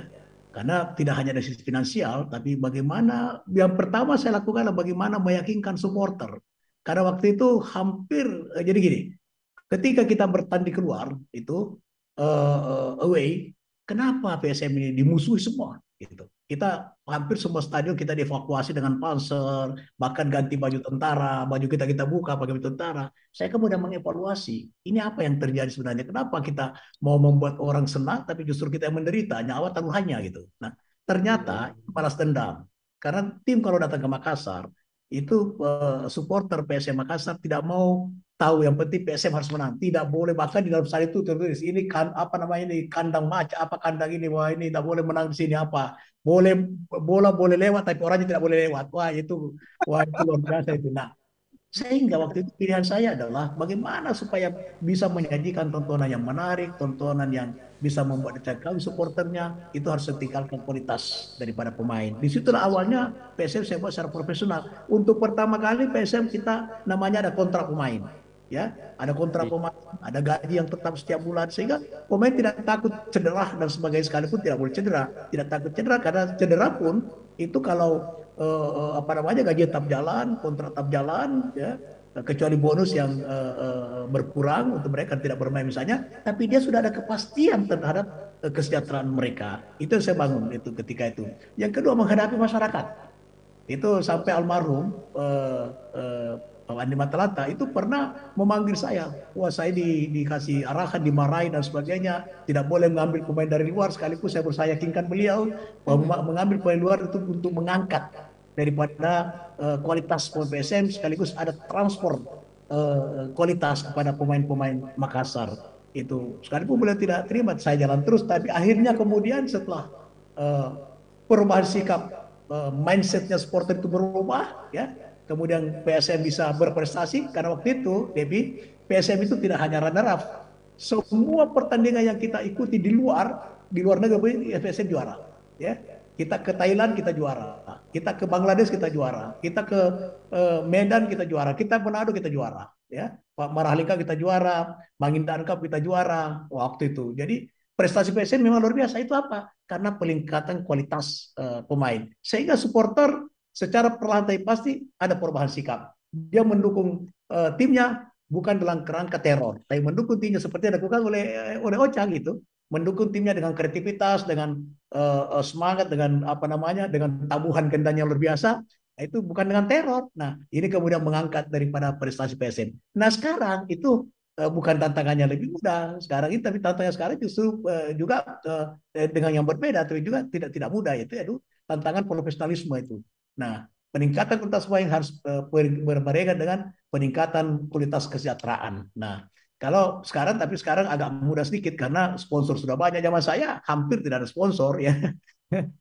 Karena tidak hanya dari sisi finansial, tapi bagaimana yang pertama saya lakukan adalah bagaimana meyakinkan supporter. Karena waktu itu hampir jadi gini, ketika kita bertanding keluar itu away, kenapa PSM ini dimusuhi semua? Gitu. Kita hampir semua stadion kita dievakuasi dengan panser, bahkan ganti baju tentara, baju kita buka pakai baju tentara. Saya kemudian mengevaluasi, ini apa yang terjadi sebenarnya? Kenapa kita mau membuat orang senang, tapi justru kita yang menderita, nyawa taruhannya gitu. Nah, Iya, ternyata balas dendam. Karena tim kalau datang ke Makassar, itu supporter PSM Makassar tidak mau tahu, yang penting PSM harus menang, tidak boleh, bahkan di dalam stadion itu tertulis ini kan apa namanya ini kandang maca, apa kandang ini, wah ini tidak boleh menang di sini, apa boleh, bola boleh lewat tapi orangnya tidak boleh lewat, wah itu luar biasa itu. Nah, sehingga waktu itu pilihan saya adalah bagaimana supaya bisa menyajikan tontonan yang menarik, tontonan yang bisa membuat kami supporternya itu harus tingkatkan kualitas daripada pemain. Disitulah awalnya PSM saya buat secara profesional. Untuk pertama kali PSM kita namanya ada kontrak pemain, ya, ada kontrak iya, pemain, ada gaji yang tetap setiap bulan sehingga pemain tidak takut cedera dan sebagainya, sekalipun tidak boleh cedera, tidak takut cedera karena cedera pun itu kalau apa namanya gaji tetap jalan, kontrak tetap jalan, ya, kecuali bonus yang berkurang untuk mereka tidak bermain misalnya, tapi dia sudah ada kepastian terhadap kesejahteraan mereka. Itu yang saya bangun itu ketika itu. Yang kedua menghadapi masyarakat. Itu sampai almarhum Pak Andi Matalata itu pernah memanggil saya. Wah, saya dikasih arahan, dimarahi dan sebagainya. Tidak boleh mengambil pemain dari luar. Sekaligus saya berusaha yakinkan beliau bahwa mengambil pemain luar itu untuk mengangkat daripada kualitas pemain PSM, sekaligus ada transfer kualitas kepada pemain-pemain Makassar. Itu sekalipun beliau tidak terima, saya jalan terus. Tapi akhirnya kemudian setelah uh, perubahan sikap, mindsetnya supporter itu berubah, ya. Kemudian PSM bisa berprestasi karena waktu itu, Debbie, PSM itu tidak hanya runner up, semua pertandingan yang kita ikuti di luar negeri PSM juara, ya. Kita ke Thailand kita juara, kita ke Bangladesh kita juara, kita ke Medan kita juara, kita Manado kita juara, ya. Pak Marahalika kita juara, Mangindan Cup kita juara waktu itu. Jadi prestasi PSM memang luar biasa. Itu apa? Karena peningkatan kualitas pemain. Sehingga supporter secara perlahan pasti ada perubahan sikap. Dia mendukung timnya bukan dalam kerangka teror, tapi mendukung timnya seperti yang dilakukan oleh Ocha gitu. mendukung timnya dengan kreativitas, dengan semangat, dengan apa namanya, dengan tabuhan kendang yang luar biasa. Itu bukan dengan teror. Nah, ini kemudian mengangkat daripada prestasi PSM. Nah, sekarang itu bukan tantangannya lebih mudah sekarang ini, tapi tantangannya sekarang justru juga dengan yang berbeda, tapi juga tidak tidak mudah, itu ya tantangan profesionalisme itu. Nah, peningkatan kualitas pemain harus berbarengan dengan peningkatan kualitas kesejahteraan. Nah, kalau sekarang, tapi sekarang agak mudah sedikit karena sponsor sudah banyak. Zaman saya hampir tidak ada sponsor ya.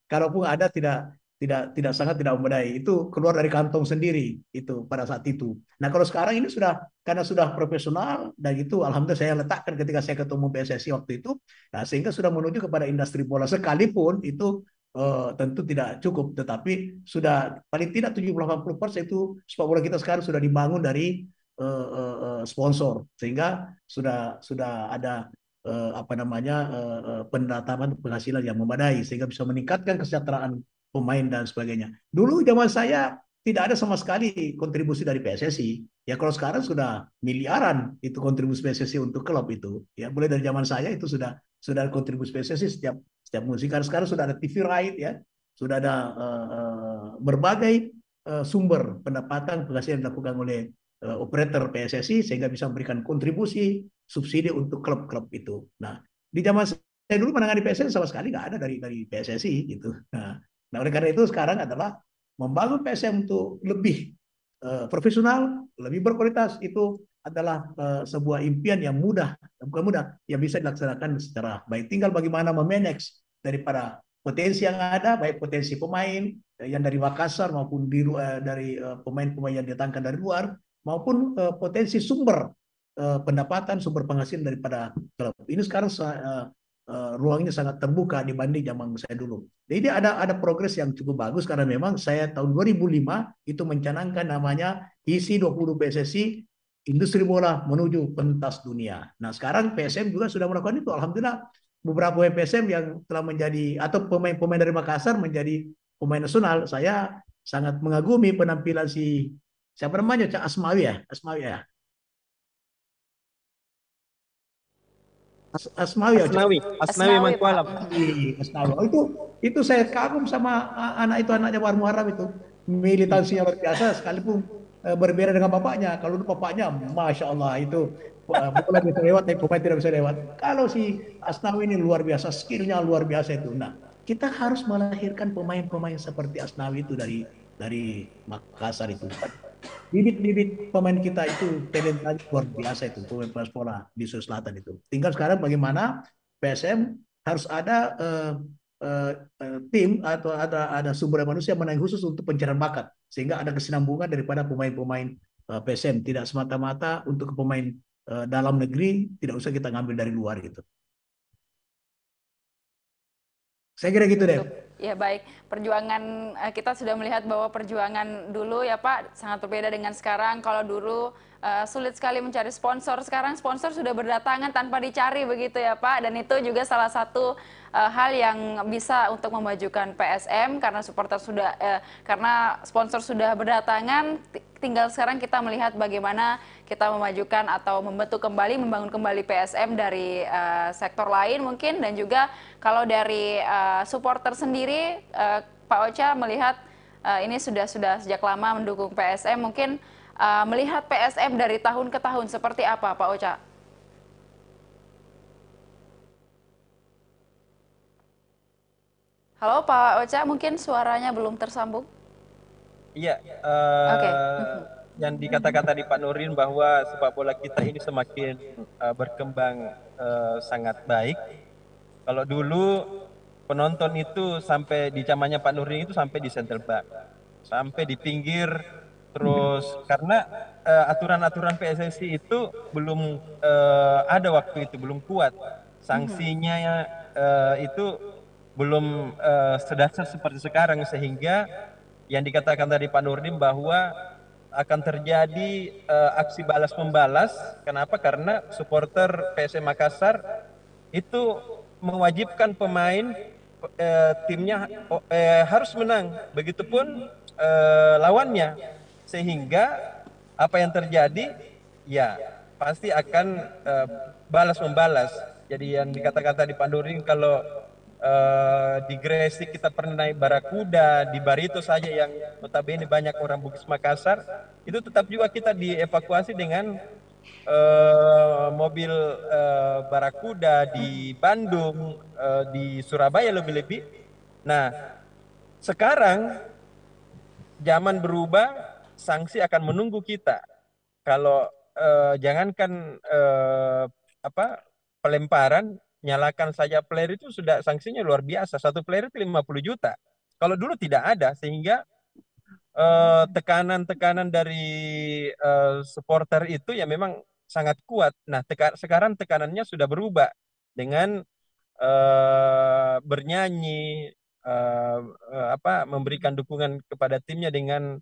Kalaupun ada, tidak sangat tidak memadai. Itu keluar dari kantong sendiri itu pada saat itu. Nah, kalau sekarang ini sudah, karena sudah profesional dan itu alhamdulillah saya letakkan ketika saya ketemu PSSI waktu itu. Nah, sehingga sudah menuju kepada industri bola, sekalipun itu tentu tidak cukup, tetapi sudah paling tidak 70-80% itu sepak bola kita sekarang sudah dibangun dari sponsor, sehingga sudah ada apa namanya pendataan penghasilan yang memadai sehingga bisa meningkatkan kesejahteraan pemain dan sebagainya. Dulu zaman saya tidak ada sama sekali kontribusi dari PSSI. Ya kalau sekarang sudah miliaran itu kontribusi PSSI untuk klub itu. Ya mulai dari zaman saya itu sudah ada kontribusi PSSI setiap musim. Karena sekarang sudah ada TV right ya, sudah ada berbagai sumber pendapatan penghasilan yang dilakukan oleh operator PSSI sehingga bisa memberikan kontribusi subsidi untuk klub-klub itu. Nah, di zaman saya dulu menangani PSSI sama sekali nggak ada dari PSSI gitu. Nah, oleh karena itu sekarang adalah membangun PSM untuk lebih profesional, lebih berkualitas, itu adalah sebuah impian yang mudah, bukan mudah, yang bisa dilaksanakan secara baik. Tinggal bagaimana memanage daripada potensi yang ada, baik potensi pemain yang dari Makassar maupun dari pemain-pemain yang didatangkan dari luar, maupun potensi sumber pendapatan, sumber penghasilan daripada klub. Ini sekarang ruangnya sangat terbuka dibanding zaman saya dulu. Jadi ada progres yang cukup bagus karena memang saya tahun 2005 itu mencanangkan namanya isi 20 PSSI industri bola menuju pentas dunia. Nah, sekarang PSM juga sudah melakukan itu. Alhamdulillah beberapa PSM yang telah menjadi atau pemain-pemain dari Makassar menjadi pemain nasional. Saya sangat mengagumi penampilan si siapa namanya, Cak Asmawi ya, Asmawi ya. Asmawi ya, Cak. Asnawi Asnawi, Pak. Mangkualam. Asnawi. Oh, itu saya kagum sama anak itu, anaknya War Muharram itu. Militansinya luar biasa sekalipun berbeda dengan bapaknya. Kalau dulu bapaknya, masya Allah itu bola bisa lewat, tapi pemain tidak bisa lewat. Kalau si Asnawi ini luar biasa, skillnya luar biasa itu. Nah, kita harus melahirkan pemain-pemain seperti Asnawi itu dari Makassar itu. Bibit-bibit pemain kita itu talentanya luar biasa itu, pemain bola di Sulawesi Selatan itu. Tinggal sekarang bagaimana PSM harus ada eh, tim atau ada sumber daya manusia menaik khusus untuk pencarian bakat sehingga ada kesinambungan daripada pemain-pemain PSM, tidak semata-mata untuk pemain dalam negeri, tidak usah kita ngambil dari luar gitu. Saya kira gitu deh. Ya baik, perjuangan kita sudah melihat bahwa perjuangan dulu ya Pak sangat berbeda dengan sekarang. Kalau dulu sulit sekali mencari sponsor, sekarang sponsor sudah berdatangan tanpa dicari begitu ya Pak. Dan itu juga salah satu hal yang bisa untuk memajukan PSM karena supporter sudah karena sponsor sudah berdatangan. Tinggal sekarang kita melihat bagaimana kita memajukan atau membentuk kembali, membangun kembali PSM dari sektor lain mungkin, dan juga kalau dari supporter sendiri, Pak Ocha melihat ini sudah sejak lama mendukung PSM, mungkin melihat PSM dari tahun ke tahun seperti apa, Pak Ocha? Halo Pak Ocha, mungkin suaranya belum tersambung. Iya, Oke. yang dikatakan tadi Pak Nurin bahwa sepak bola kita ini semakin berkembang sangat baik. Kalau dulu penonton itu sampai di zamannya Pak Nurin itu sampai di center back, sampai di pinggir, terus karena aturan-aturan PSSI itu belum ada waktu itu, belum kuat, sanksinya itu belum sedasar seperti sekarang, sehingga yang dikatakan tadi Pak Nurdin bahwa akan terjadi aksi balas membalas. Kenapa? Karena supporter PSM Makassar itu mewajibkan pemain timnya harus menang, begitupun lawannya, sehingga apa yang terjadi ya pasti akan balas membalas. Jadi yang dikata-kata di Pandoring kalau di Gresik kita pernah naik Barakuda, di Barito saja yang notabene banyak orang Bugis Makassar, itu tetap juga kita dievakuasi dengan mobil Barakuda di Bandung, di Surabaya lebih-lebih. Nah, sekarang zaman berubah, sanksi akan menunggu kita. Kalau jangankan apa pelemparan, nyalakan saja flare itu sudah sanksinya luar biasa. Satu flare itu 50 juta. Kalau dulu tidak ada, sehingga tekanan-tekanan dari supporter itu ya memang sangat kuat. Nah, sekarang tekanannya sudah berubah dengan bernyanyi, memberikan dukungan kepada timnya dengan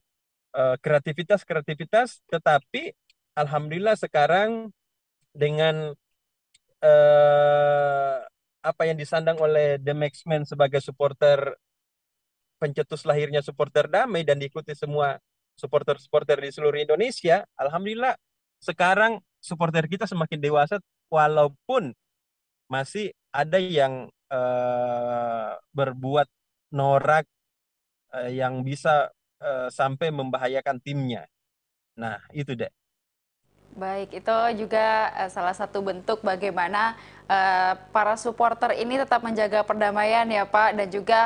kreativitas-kreativitas, tetapi alhamdulillah sekarang dengan eh, apa yang disandang oleh The Maxman sebagai supporter, pencetus lahirnya supporter damai dan diikuti semua supporter-supporter di seluruh Indonesia, alhamdulillah sekarang supporter kita semakin dewasa, walaupun masih ada yang berbuat norak, yang bisa sampai membahayakan timnya. Nah, itu deh. Baik, itu juga salah satu bentuk bagaimana para supporter ini tetap menjaga perdamaian ya Pak, dan juga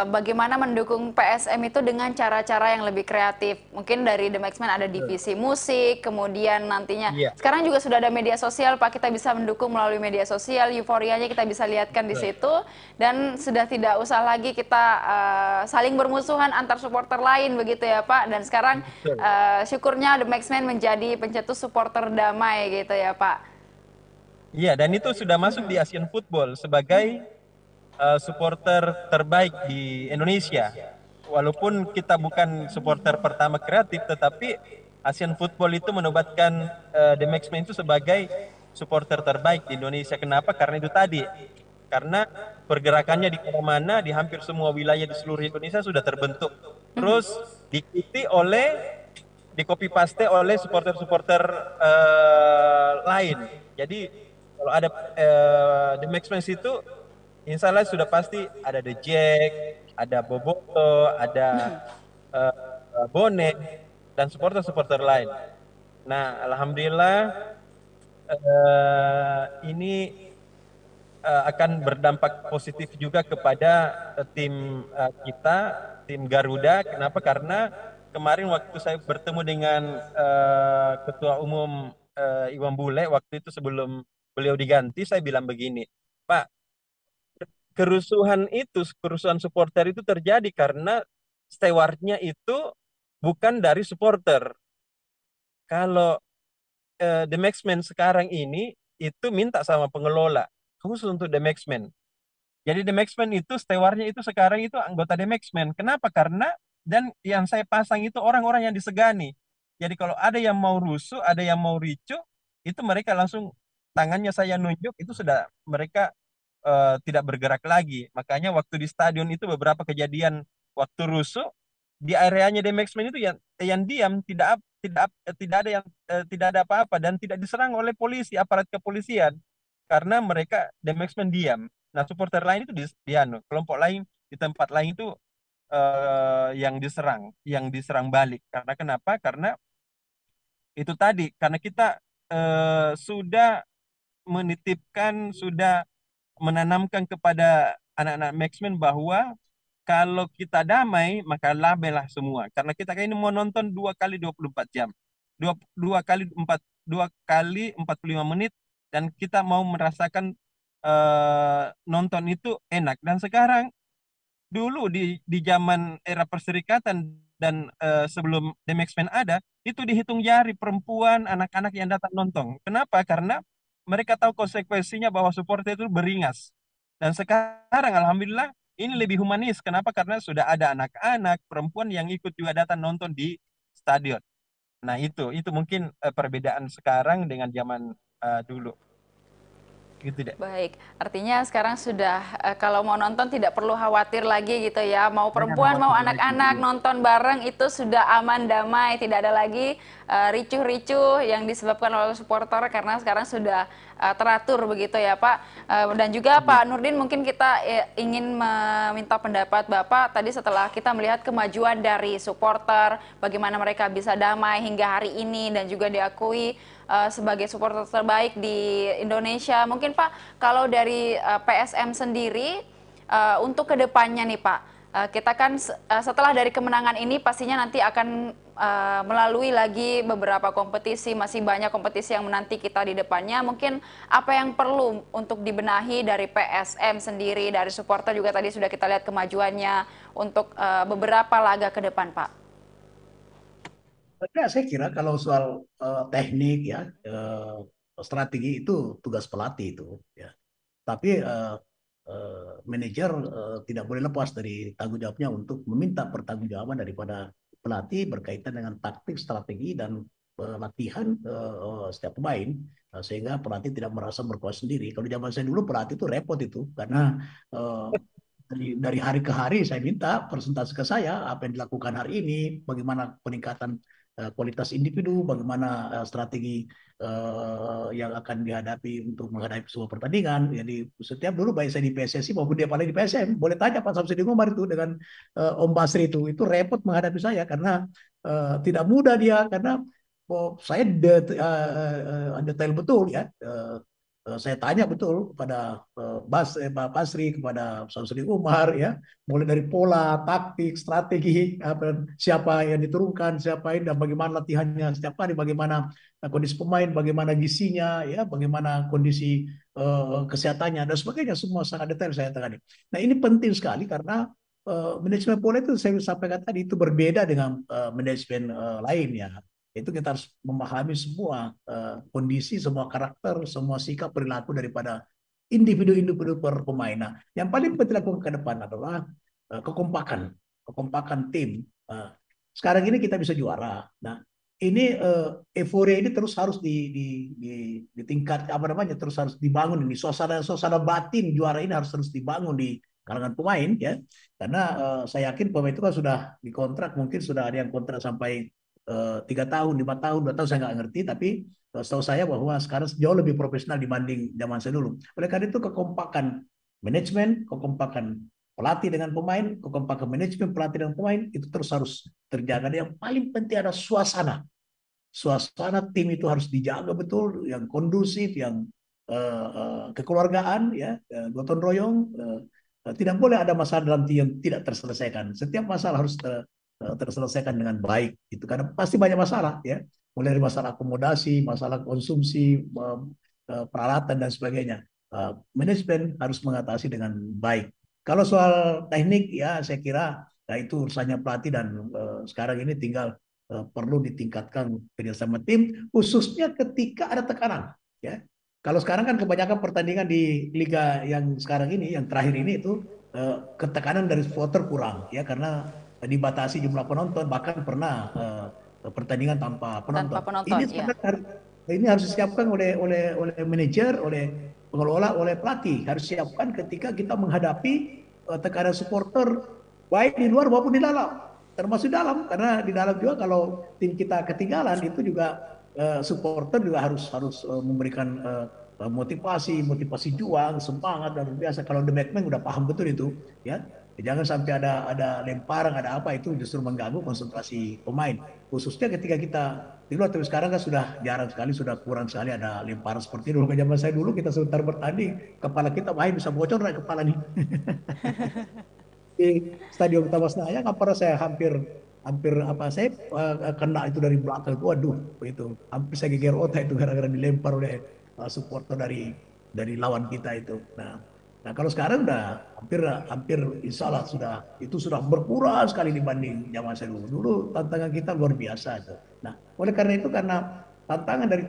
bagaimana mendukung PSM itu dengan cara-cara yang lebih kreatif. Mungkin dari The Maxman ada divisi musik, kemudian nantinya Iya, sekarang juga sudah ada media sosial Pak, kita bisa mendukung melalui media sosial, euforianya kita bisa lihatkan di betul. situ, dan sudah tidak usah lagi kita saling bermusuhan antar supporter lain begitu ya Pak. Dan sekarang Betul. syukurnya The Maxman menjadi pencetus supporter damai gitu ya Pak. Iya, dan itu sudah masuk di Asian Football sebagai supporter terbaik di Indonesia. Walaupun kita bukan supporter pertama kreatif, tetapi Asian Football itu menobatkan The Maxman itu sebagai supporter terbaik di Indonesia. Kenapa? Karena itu tadi. Karena pergerakannya di mana-mana, di hampir semua wilayah di seluruh Indonesia sudah terbentuk. Terus diikuti oleh, di copy paste oleh supporter-supporter lain. Jadi kalau ada The Maxman itu, insya Allah sudah pasti ada The Jack, ada Boboto, ada Bonek, dan supporter-supporter lain. Nah, alhamdulillah ini akan berdampak positif juga kepada tim kita, tim Garuda. Kenapa? Karena kemarin waktu saya bertemu dengan Ketua Umum Iwan Bule, waktu itu sebelum beliau diganti, saya bilang begini, Pak, kerusuhan supporter itu terjadi karena stewardnya itu bukan dari supporter. Kalau The Maxman sekarang ini itu minta sama pengelola khusus untuk The Maxman. Jadi The Maxman itu stewardnya itu sekarang itu anggota The Maxman. Kenapa? Karena dan yang saya pasang itu orang-orang yang disegani. Jadi kalau ada yang mau rusuh, ada yang mau ricu, itu mereka langsung tangannya saya nunjuk, itu sudah mereka tidak bergerak lagi. Makanya waktu di stadion itu beberapa kejadian waktu rusuh di areanya The Maxman itu yang diam, tidak ada yang tidak ada apa-apa dan tidak diserang oleh polisi, aparat kepolisian, karena mereka The Maxman diam. Nah, supporter lain itu kelompok lain di tempat lain itu yang diserang balik. Karena kenapa? Karena itu tadi, karena kita sudah menitipkan, sudah menanamkan kepada anak-anak Maxman bahwa kalau kita damai, maka labellah semua. Karena kita kayak ini mau nonton 2 kali 24 jam. Dua kali 45 menit, dan kita mau merasakan nonton itu enak. Dan sekarang, dulu di zaman era perserikatan dan sebelum The Maxman ada, itu dihitung jari perempuan, anak-anak yang datang nonton. Kenapa? Karena mereka tahu konsekuensinya bahwa supporter itu beringas. Dan sekarang alhamdulillah ini lebih humanis. Kenapa? Karena sudah ada anak-anak, perempuan yang ikut juga datang nonton di stadion. Nah, itu mungkin perbedaan sekarang dengan zaman dulu. Gitu deh. Baik, artinya sekarang sudah kalau mau nonton tidak perlu khawatir lagi gitu ya. Mau Jangan perempuan, mau khawatir lagi. anak-anak nonton bareng itu sudah aman damai, tidak ada lagi ricuh-ricuh yang disebabkan oleh supporter karena sekarang sudah teratur begitu ya Pak. Dan juga Pak Nurdin, mungkin kita ingin meminta pendapat Bapak tadi setelah kita melihat kemajuan dari supporter, bagaimana mereka bisa damai hingga hari ini dan juga diakui sebagai supporter terbaik di Indonesia. Mungkin Pak, kalau dari PSM sendiri untuk kedepannya nih Pak, kita kan setelah dari kemenangan ini pastinya nanti akan melalui lagi beberapa kompetisi, masih banyak kompetisi yang menanti kita di depannya. Mungkin apa yang perlu untuk dibenahi dari PSM sendiri, dari supporter juga tadi sudah kita lihat kemajuannya untuk beberapa laga ke depan Pak. Ya, saya kira kalau soal teknik ya, strategi itu tugas pelatih itu ya. Tapi manajer tidak boleh lepas dari tanggung jawabnya untuk meminta pertanggungjawaban daripada pelatih berkaitan dengan taktik, strategi dan latihan setiap pemain, sehingga pelatih tidak merasa berkuasa sendiri. Kalau zaman saya dulu pelatih itu repot itu karena uh, dari hari ke hari saya minta presentasi ke saya apa yang dilakukan hari ini, bagaimana peningkatan kualitas individu, bagaimana strategi yang akan dihadapi untuk menghadapi sebuah pertandingan. Jadi setiap dulu baik saya di PSSI maupun dia paling di PSM, boleh tanya Pak Samsudin Umar itu dengan Om Basri itu repot menghadapi saya karena tidak mudah dia karena saya detail betul ya. Saya tanya betul kepada Pak Basri, kepada Samsudin Umar ya, mulai dari pola, taktik, strategi, siapa yang diturunkan, siapa ini dan bagaimana latihannya setiap hari, bagaimana kondisi pemain, bagaimana gisinya, ya, bagaimana kondisi kesehatannya dan sebagainya, semua sangat detail saya tangani. Nah ini penting sekali karena manajemen bola itu saya sampaikan tadi itu berbeda dengan manajemen lain ya. Itu kita harus memahami semua kondisi, semua karakter, semua sikap perilaku daripada individu-individu per pemain. Nah, yang paling penting dilakukan ke depan adalah kekompakan, kekompakan tim. Sekarang ini kita bisa juara. Nah, ini euforia ini terus harus di tingkat apa namanya terus harus dibangun ini suasana batin juara ini harus terus dibangun di kalangan pemain ya karena saya yakin pemain itu kan sudah dikontrak mungkin sudah ada yang kontrak sampai 3 tahun, 5 tahun, 2 tahun saya nggak ngerti, tapi setahu saya bahwa sekarang jauh lebih profesional dibanding zaman saya dulu. Oleh karena itu kekompakan manajemen, kekompakan pelatih dengan pemain, kekompakan manajemen pelatih dengan pemain itu terus harus terjaga. Dan yang paling penting adalah suasana. Suasana tim itu harus dijaga betul, yang kondusif, yang kekeluargaan, ya, gotong royong. Tidak boleh ada masalah dalam tim yang tidak terselesaikan. Setiap masalah harus terselesaikan dengan baik itu karena pasti banyak masalah ya mulai dari masalah akomodasi masalah konsumsi peralatan dan sebagainya manajemen harus mengatasi dengan baik kalau soal teknik ya saya kira nah itu urusannya pelatih dan sekarang ini tinggal perlu ditingkatkan kerjasama tim khususnya ketika ada tekanan ya kalau sekarang kan kebanyakan pertandingan di liga yang sekarang ini yang terakhir ini itu ketekanan dari supporter kurang ya karena dibatasi jumlah penonton bahkan pernah pertandingan tanpa Tanpa penonton. penonton, Ini ya. sebenarnya ini harus disiapkan oleh manajer, oleh pengelola, oleh pelatih. Harus siapkan ketika kita menghadapi tekanan supporter baik di luar maupun di dalam. Termasuk dalam karena di dalam juga kalau tim kita ketinggalan itu juga supporter juga harus harus memberikan motivasi, motivasi juang, semangat dan biasa. Kalau The Batman udah paham betul itu, ya. Jangan sampai ada lemparan, ada apa itu justru mengganggu konsentrasi pemain. Khususnya ketika kita di luar, tapi sekarang kan sudah jarang sekali, sudah kurang sekali ada lemparan seperti dulu. Zaman saya dulu kita sebentar bertanding, kepala kita main bisa bocor dari kepala nih. Di Stadion Utama Senayan, apa saya hampir hampir apa saya kena itu dari belakang itu, waduh itu hampir saya geger otak itu gara-gara dilempar oleh supporter dari lawan kita itu. Nah, kalau sekarang udah hampir hampir insya Allah sudah berkurang sekali dibanding zaman saya dulu. Dulu tantangan kita luar biasa itu. Nah, oleh karena itu karena tantangan dari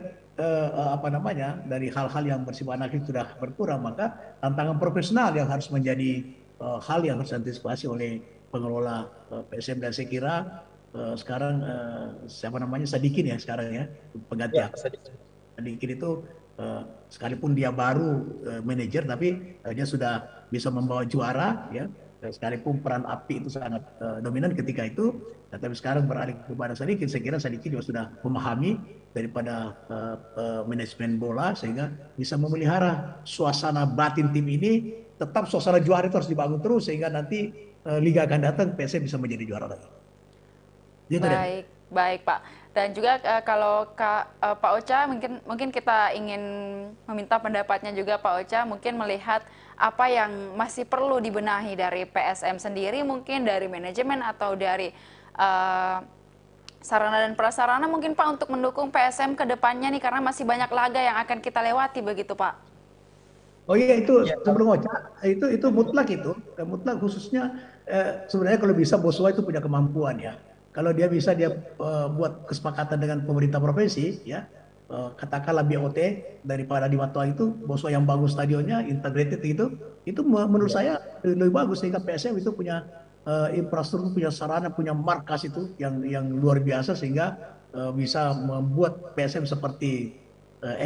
apa namanya dari hal-hal yang bersifat anarkis sudah berkurang, maka tantangan profesional yang harus menjadi hal yang harus diantisipasi oleh pengelola PSM dan saya kira sekarang siapa namanya Sadikin ya sekarang ya pengganti Ya, Sadikin itu sekalipun dia baru manajer tapi dia sudah bisa membawa juara ya sekalipun peran API itu sangat dominan ketika itu, tapi sekarang beralih kepada Sadikin. Saya kira Sadikin juga sudah memahami daripada manajemen bola sehingga bisa memelihara suasana batin tim ini. Tetap suasana juara itu harus dibangun terus sehingga nanti liga akan datang PSM bisa menjadi juara lagi. Gitu deh. Baik, baik Pak. Dan juga kalau Pak Ocha mungkin kita ingin meminta pendapatnya juga Pak Ocha, mungkin melihat apa yang masih perlu dibenahi dari PSM sendiri, mungkin dari manajemen atau dari sarana dan prasarana mungkin Pak untuk mendukung PSM ke depannya nih, karena masih banyak laga yang akan kita lewati begitu Pak. Oh iya itu Ya, sebelum Ocha itu mutlak itu mutlak khususnya sebenarnya kalau bisa Boswa itu punya kemampuan ya. Kalau dia bisa dia buat kesepakatan dengan pemerintah provinsi ya katakanlah BOT daripada di Matwa itu Boswa yang bagus stadionnya integrated itu menurut ya. saya lebih bagus sehingga PSM itu punya infrastruktur punya sarana punya markas itu yang luar biasa sehingga bisa membuat PSM seperti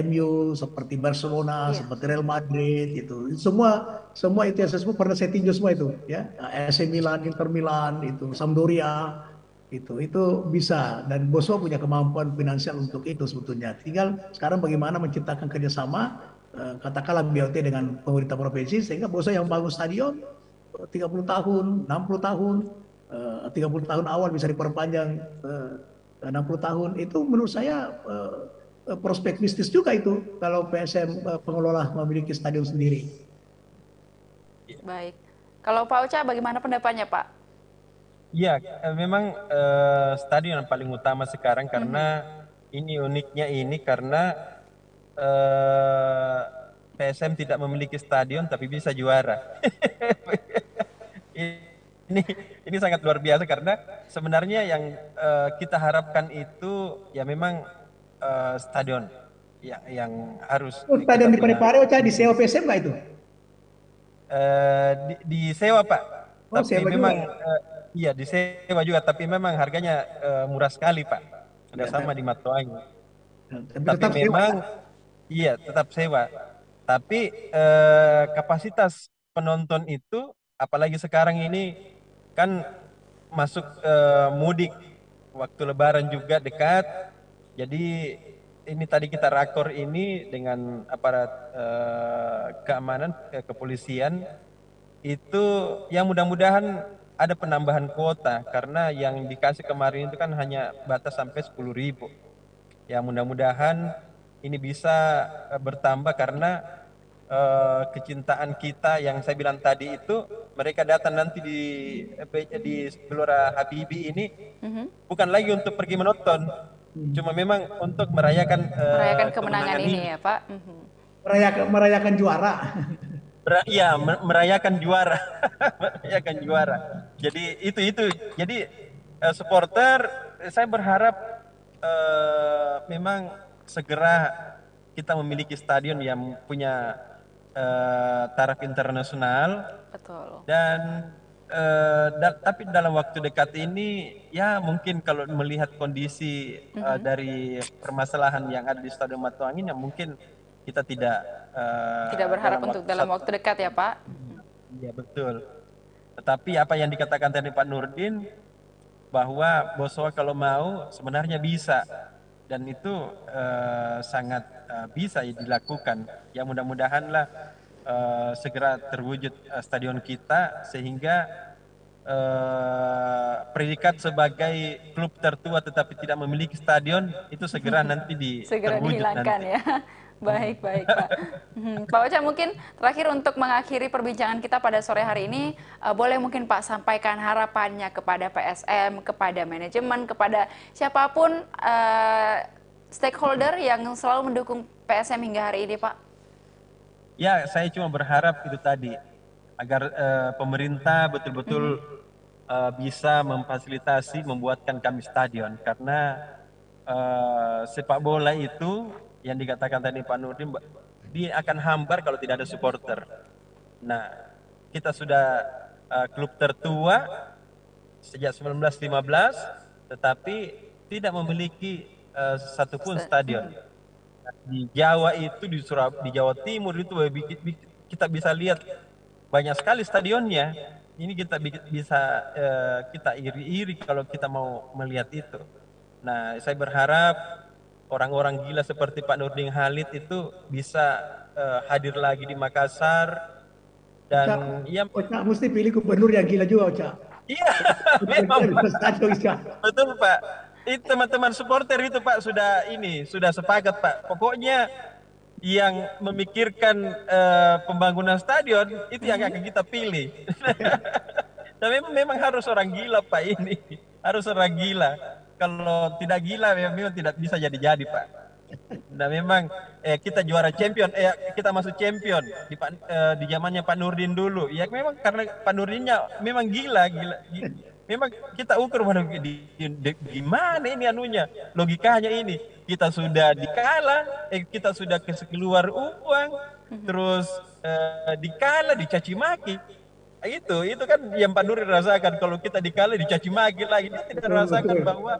MU, seperti Barcelona, Iya, seperti Real Madrid, itu semua itu yang saya sebut pernah saya tinjau semua itu, ya AC Milan, Inter Milan, itu Sampdoria, itu bisa dan Boswa punya kemampuan finansial untuk itu sebetulnya. Tinggal sekarang bagaimana menciptakan kerjasama, katakanlah BOT dengan pemerintah provinsi sehingga Boswa yang bangun stadion 30 tahun, 60 tahun, 30 tahun awal bisa diperpanjang 60 tahun itu menurut saya prospek bisnis juga itu kalau PSM pengelola memiliki stadion sendiri. baik. Kalau Pak Ocha bagaimana pendapatnya Pak? Ya, memang stadion yang paling utama sekarang Mhm. karena ini uniknya ini karena eh, PSM tidak memiliki stadion tapi bisa juara. Ini ini sangat luar biasa karena sebenarnya yang kita harapkan itu ya memang stadion yang harus Oh, kita stadion di punya. Parepare, Cah, di sewa PSM nggak itu? Disewa Pak, Oh, tapi sewa memang juga. iya disewa juga, tapi memang harganya murah sekali Pak, tidak Ya, sama di Matoaing. tapi Tapi tetap sewa ya. memang iya tetap sewa, tapi kapasitas penonton itu, apalagi sekarang ini kan masuk mudik, waktu Lebaran juga dekat, jadi ini tadi kita rakor ini dengan aparat keamanan kepolisian itu yang mudah-mudahan ada penambahan kuota karena yang dikasih kemarin itu kan hanya batas sampai 10.000. Ya mudah-mudahan ini bisa bertambah karena kecintaan kita yang saya bilang tadi itu mereka datang nanti di Gelora Habibie ini Mhm. bukan lagi untuk pergi menonton, cuma memang untuk merayakan Merayakan kemenangan kemenangan ini ini. ya Pak. Mhm. Merayakan juara. Iya, merayakan juara, merayakan juara. Jadi itu. Jadi supporter, saya berharap memang segera kita memiliki stadion yang punya taraf internasional Betul. dan tapi dalam waktu dekat ini ya mungkin kalau melihat kondisi Mhm. dari permasalahan yang ada di Stadion Matuangin ya mungkin kita tidak Tidak berharap dalam untuk waktu dalam satu. waktu dekat ya Pak. Iya betul. Tetapi apa yang dikatakan tadi Pak Nurdin bahwa Boswa kalau mau sebenarnya bisa dan itu sangat bisa dilakukan. Ya mudah-mudahanlah segera terwujud stadion kita sehingga predikat sebagai klub tertua tetapi tidak memiliki stadion itu segera nanti Segera terwujud dihilangkan nanti. ya. Baik, baik Pak. Pak Ocha, mungkin terakhir untuk mengakhiri perbincangan kita pada sore hari ini, boleh mungkin Pak sampaikan harapannya kepada PSM, kepada manajemen, kepada siapapun stakeholder yang selalu mendukung PSM hingga hari ini Pak. Ya, saya cuma berharap itu tadi agar pemerintah Mhm. betul-betul bisa memfasilitasi membuatkan kami stadion karena sepak bola itu yang dikatakan tadi Pak Nurdin dia akan hambar kalau tidak ada supporter. Nah, kita sudah klub tertua sejak 1915 tetapi tidak memiliki satupun stadion. Mhm. Di Jawa itu di Jawa Timur itu kita bisa lihat banyak sekali stadionnya ini kita bisa kita iri-iri kalau kita mau melihat itu. Nah, saya berharap orang-orang gila seperti Pak Nurdin Halid itu bisa hadir lagi di Makassar Oca, dan ya Oca mesti pilih gubernur yang gila juga, Oca. iya memang Pak. Betul Pak. Itu teman-teman supporter itu Pak sudah sepakat Pak. Pokoknya yang memikirkan pembangunan stadion itu yang akan kita pilih. Dan memang harus orang gila Pak ini. Harus orang gila. Kalau tidak gila memang tidak bisa jadi-jadi Pak. Nah memang kita juara champion, kita masuk champion di zamannya Pak Nurdin dulu. Ya memang karena Pak Nurdinnya memang gila. Memang kita ukur gimana ini anunya, logikanya ini. Kita sudah dikalah, kita sudah keluar uang, terus dikalah, dicaci maki. Itu kan yang Pak Nurdin rasakan kalau kita dikalah, dicaci maki lagi. Dia tidak rasakan bahwa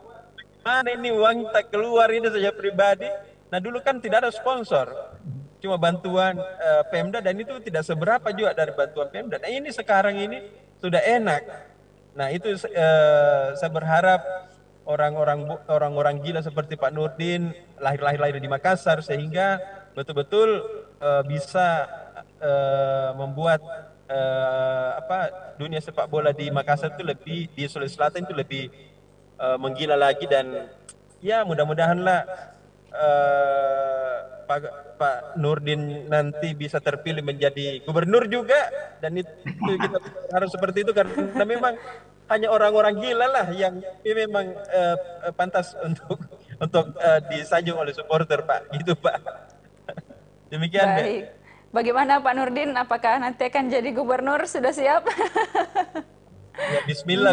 mana ini uang tak keluar ini saja pribadi. Nah dulu kan tidak ada sponsor, cuma bantuan Pemda dan itu tidak seberapa juga dari bantuan Pemda. Nah ini sekarang ini sudah enak. Nah itu saya berharap orang-orang gila seperti Pak Nurdin lahir di Makassar sehingga betul-betul bisa membuat dunia sepak bola di Makassar itu di Sulawesi Selatan itu lebih menggila lagi dan ya mudah-mudahanlah Pak, Pak Nurdin nanti bisa terpilih menjadi gubernur juga dan itu kita harus seperti itu karena memang hanya orang-orang gila lah yang memang pantas untuk disanjung oleh supporter Pak gitu Pak. Demikian Mbak. Baik. Bagaimana Pak Nurdin? Apakah nanti akan jadi gubernur? Sudah siap? Ya Bismillah.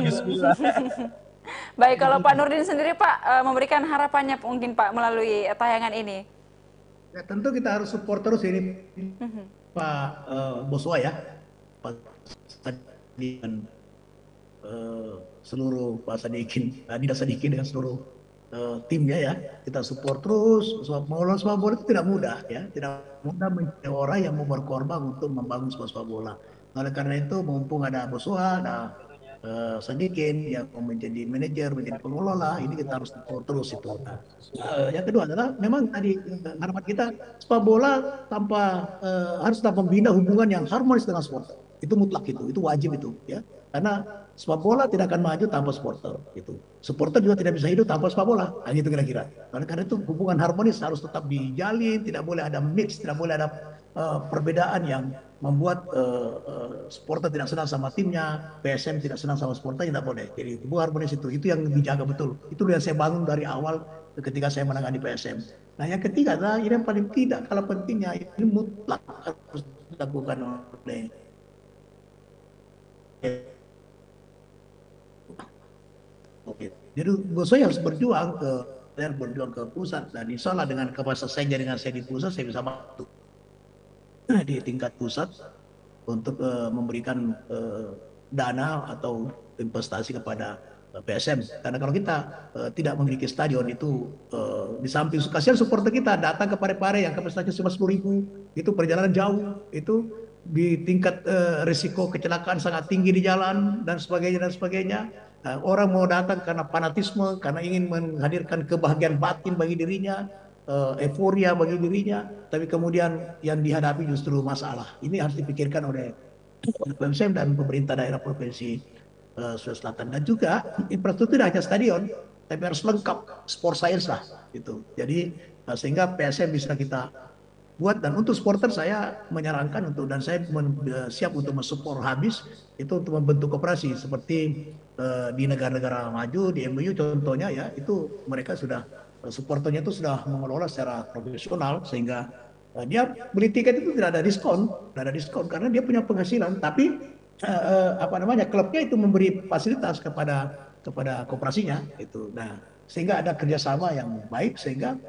Baik, kalau Pak Nurdin sendiri Pak memberikan harapannya mungkin Pak melalui tayangan ini. Ya, tentu kita harus support terus ini Pak Boswa ya, Pak Sadikin, seluruh Pak Sadikin, Nida Sadikin dengan seluruh timnya ya, kita support terus. Mengelola sepak bola itu tidak mudah ya, tidak mudah mencari orang yang mau berkorban untuk membangun sepak bola. Oleh karena itu, mumpung ada Boswa, ada Sadikin yang mau menjadi manajer, menjadi pengelola, ini kita harus support terus itu. Nah, yang kedua adalah memang tadi harapan kita sepak bola harus tetap membina hubungan yang harmonis dengan supporter. Itu mutlak itu wajib itu ya. Karena sepak bola tidak akan maju tanpa supporter gitu. Supporter juga tidak bisa hidup tanpa sepak bola. Nah, gitu kira-kira. Karena itu hubungan harmonis harus tetap dijalin, tidak boleh ada mix, tidak boleh ada perbedaan yang membuat supporter tidak senang sama timnya, PSM tidak senang sama supporter, tidak boleh. Jadi hubungan harmonis itu yang dijaga betul. Itu yang saya bangun dari awal ketika saya menangani PSM. Nah yang ketiga adalah ini yang paling tidak kalah pentingnya, ini mutlak harus dilakukan oleh jadi saya harus berjuang ke pusat dan insya Allah dengan kapasitas saya jaringan saya di pusat saya bisa bantu di tingkat pusat untuk memberikan dana atau investasi kepada PSM. Karena kalau kita tidak memiliki stadion itu di samping kasihan supporter kita datang ke Parepare yang kapasitasnya cuma 10.000, itu perjalanan jauh, itu di tingkat risiko kecelakaan sangat tinggi di jalan dan sebagainya. Orang mau datang karena fanatisme, karena ingin menghadirkan kebahagiaan batin bagi dirinya, euforia bagi dirinya, tapi kemudian yang dihadapi justru masalah. Ini harus dipikirkan oleh PSM dan pemerintah daerah provinsi Sulawesi Selatan. Dan juga infrastruktur tidak hanya stadion, tapi harus lengkap sport science lah gitu. Jadi sehingga PSM bisa kita buat, dan untuk supporter saya menyarankan dan saya siap untuk mensupport habis itu untuk membentuk koperasi seperti di negara-negara maju di MOU contohnya ya, itu mereka sudah supporternya itu sudah mengelola secara profesional sehingga dia beli tiket itu tidak ada diskon karena dia punya penghasilan, tapi klubnya itu memberi fasilitas kepada koperasinya itu. Nah sehingga ada kerjasama yang baik sehingga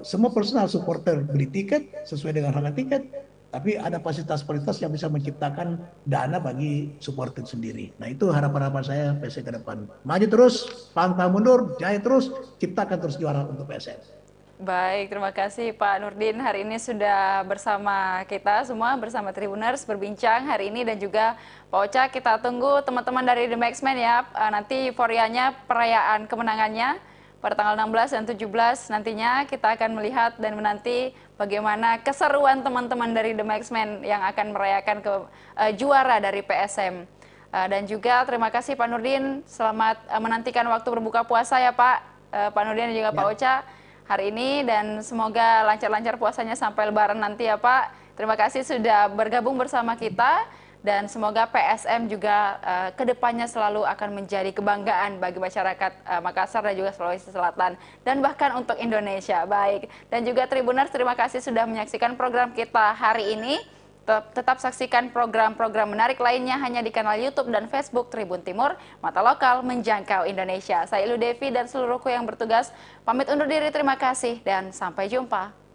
semua personal supporter beli tiket sesuai dengan harga tiket, tapi ada fasilitas-fasilitas yang bisa menciptakan dana bagi supporter sendiri. Nah itu harapan-harapan saya PSM ke depan. Maju terus, pantang mundur, jaya terus, ciptakan terus juara untuk PSM. Baik, terima kasih Pak Nurdin. Hari ini sudah bersama kita semua, bersama Tribuners berbincang hari ini, dan juga Pak Ocha, kita tunggu teman-teman dari The Maxman ya. Nanti euforianya perayaan kemenangannya pada tanggal 16 dan 17 nantinya kita akan melihat dan menanti bagaimana keseruan teman-teman dari The Maxman yang akan merayakan juara dari PSM. Dan juga terima kasih Pak Nurdin, selamat menantikan waktu berbuka puasa ya Pak. Pak Nurdin dan juga Pak Ocha hari ini, dan semoga lancar-lancar puasanya sampai Lebaran nanti ya Pak. Terima kasih sudah bergabung bersama kita, dan semoga PSM juga kedepannya selalu akan menjadi kebanggaan bagi masyarakat Makassar dan juga Sulawesi Selatan, dan bahkan untuk Indonesia. Baik, dan juga Tribuners, terima kasih sudah menyaksikan program kita hari ini. Tetap saksikan program-program menarik lainnya hanya di kanal YouTube dan Facebook Tribun Timur, mata lokal menjangkau Indonesia. Saya Ilu Devi dan seluruh kru yang bertugas pamit undur diri, terima kasih dan sampai jumpa.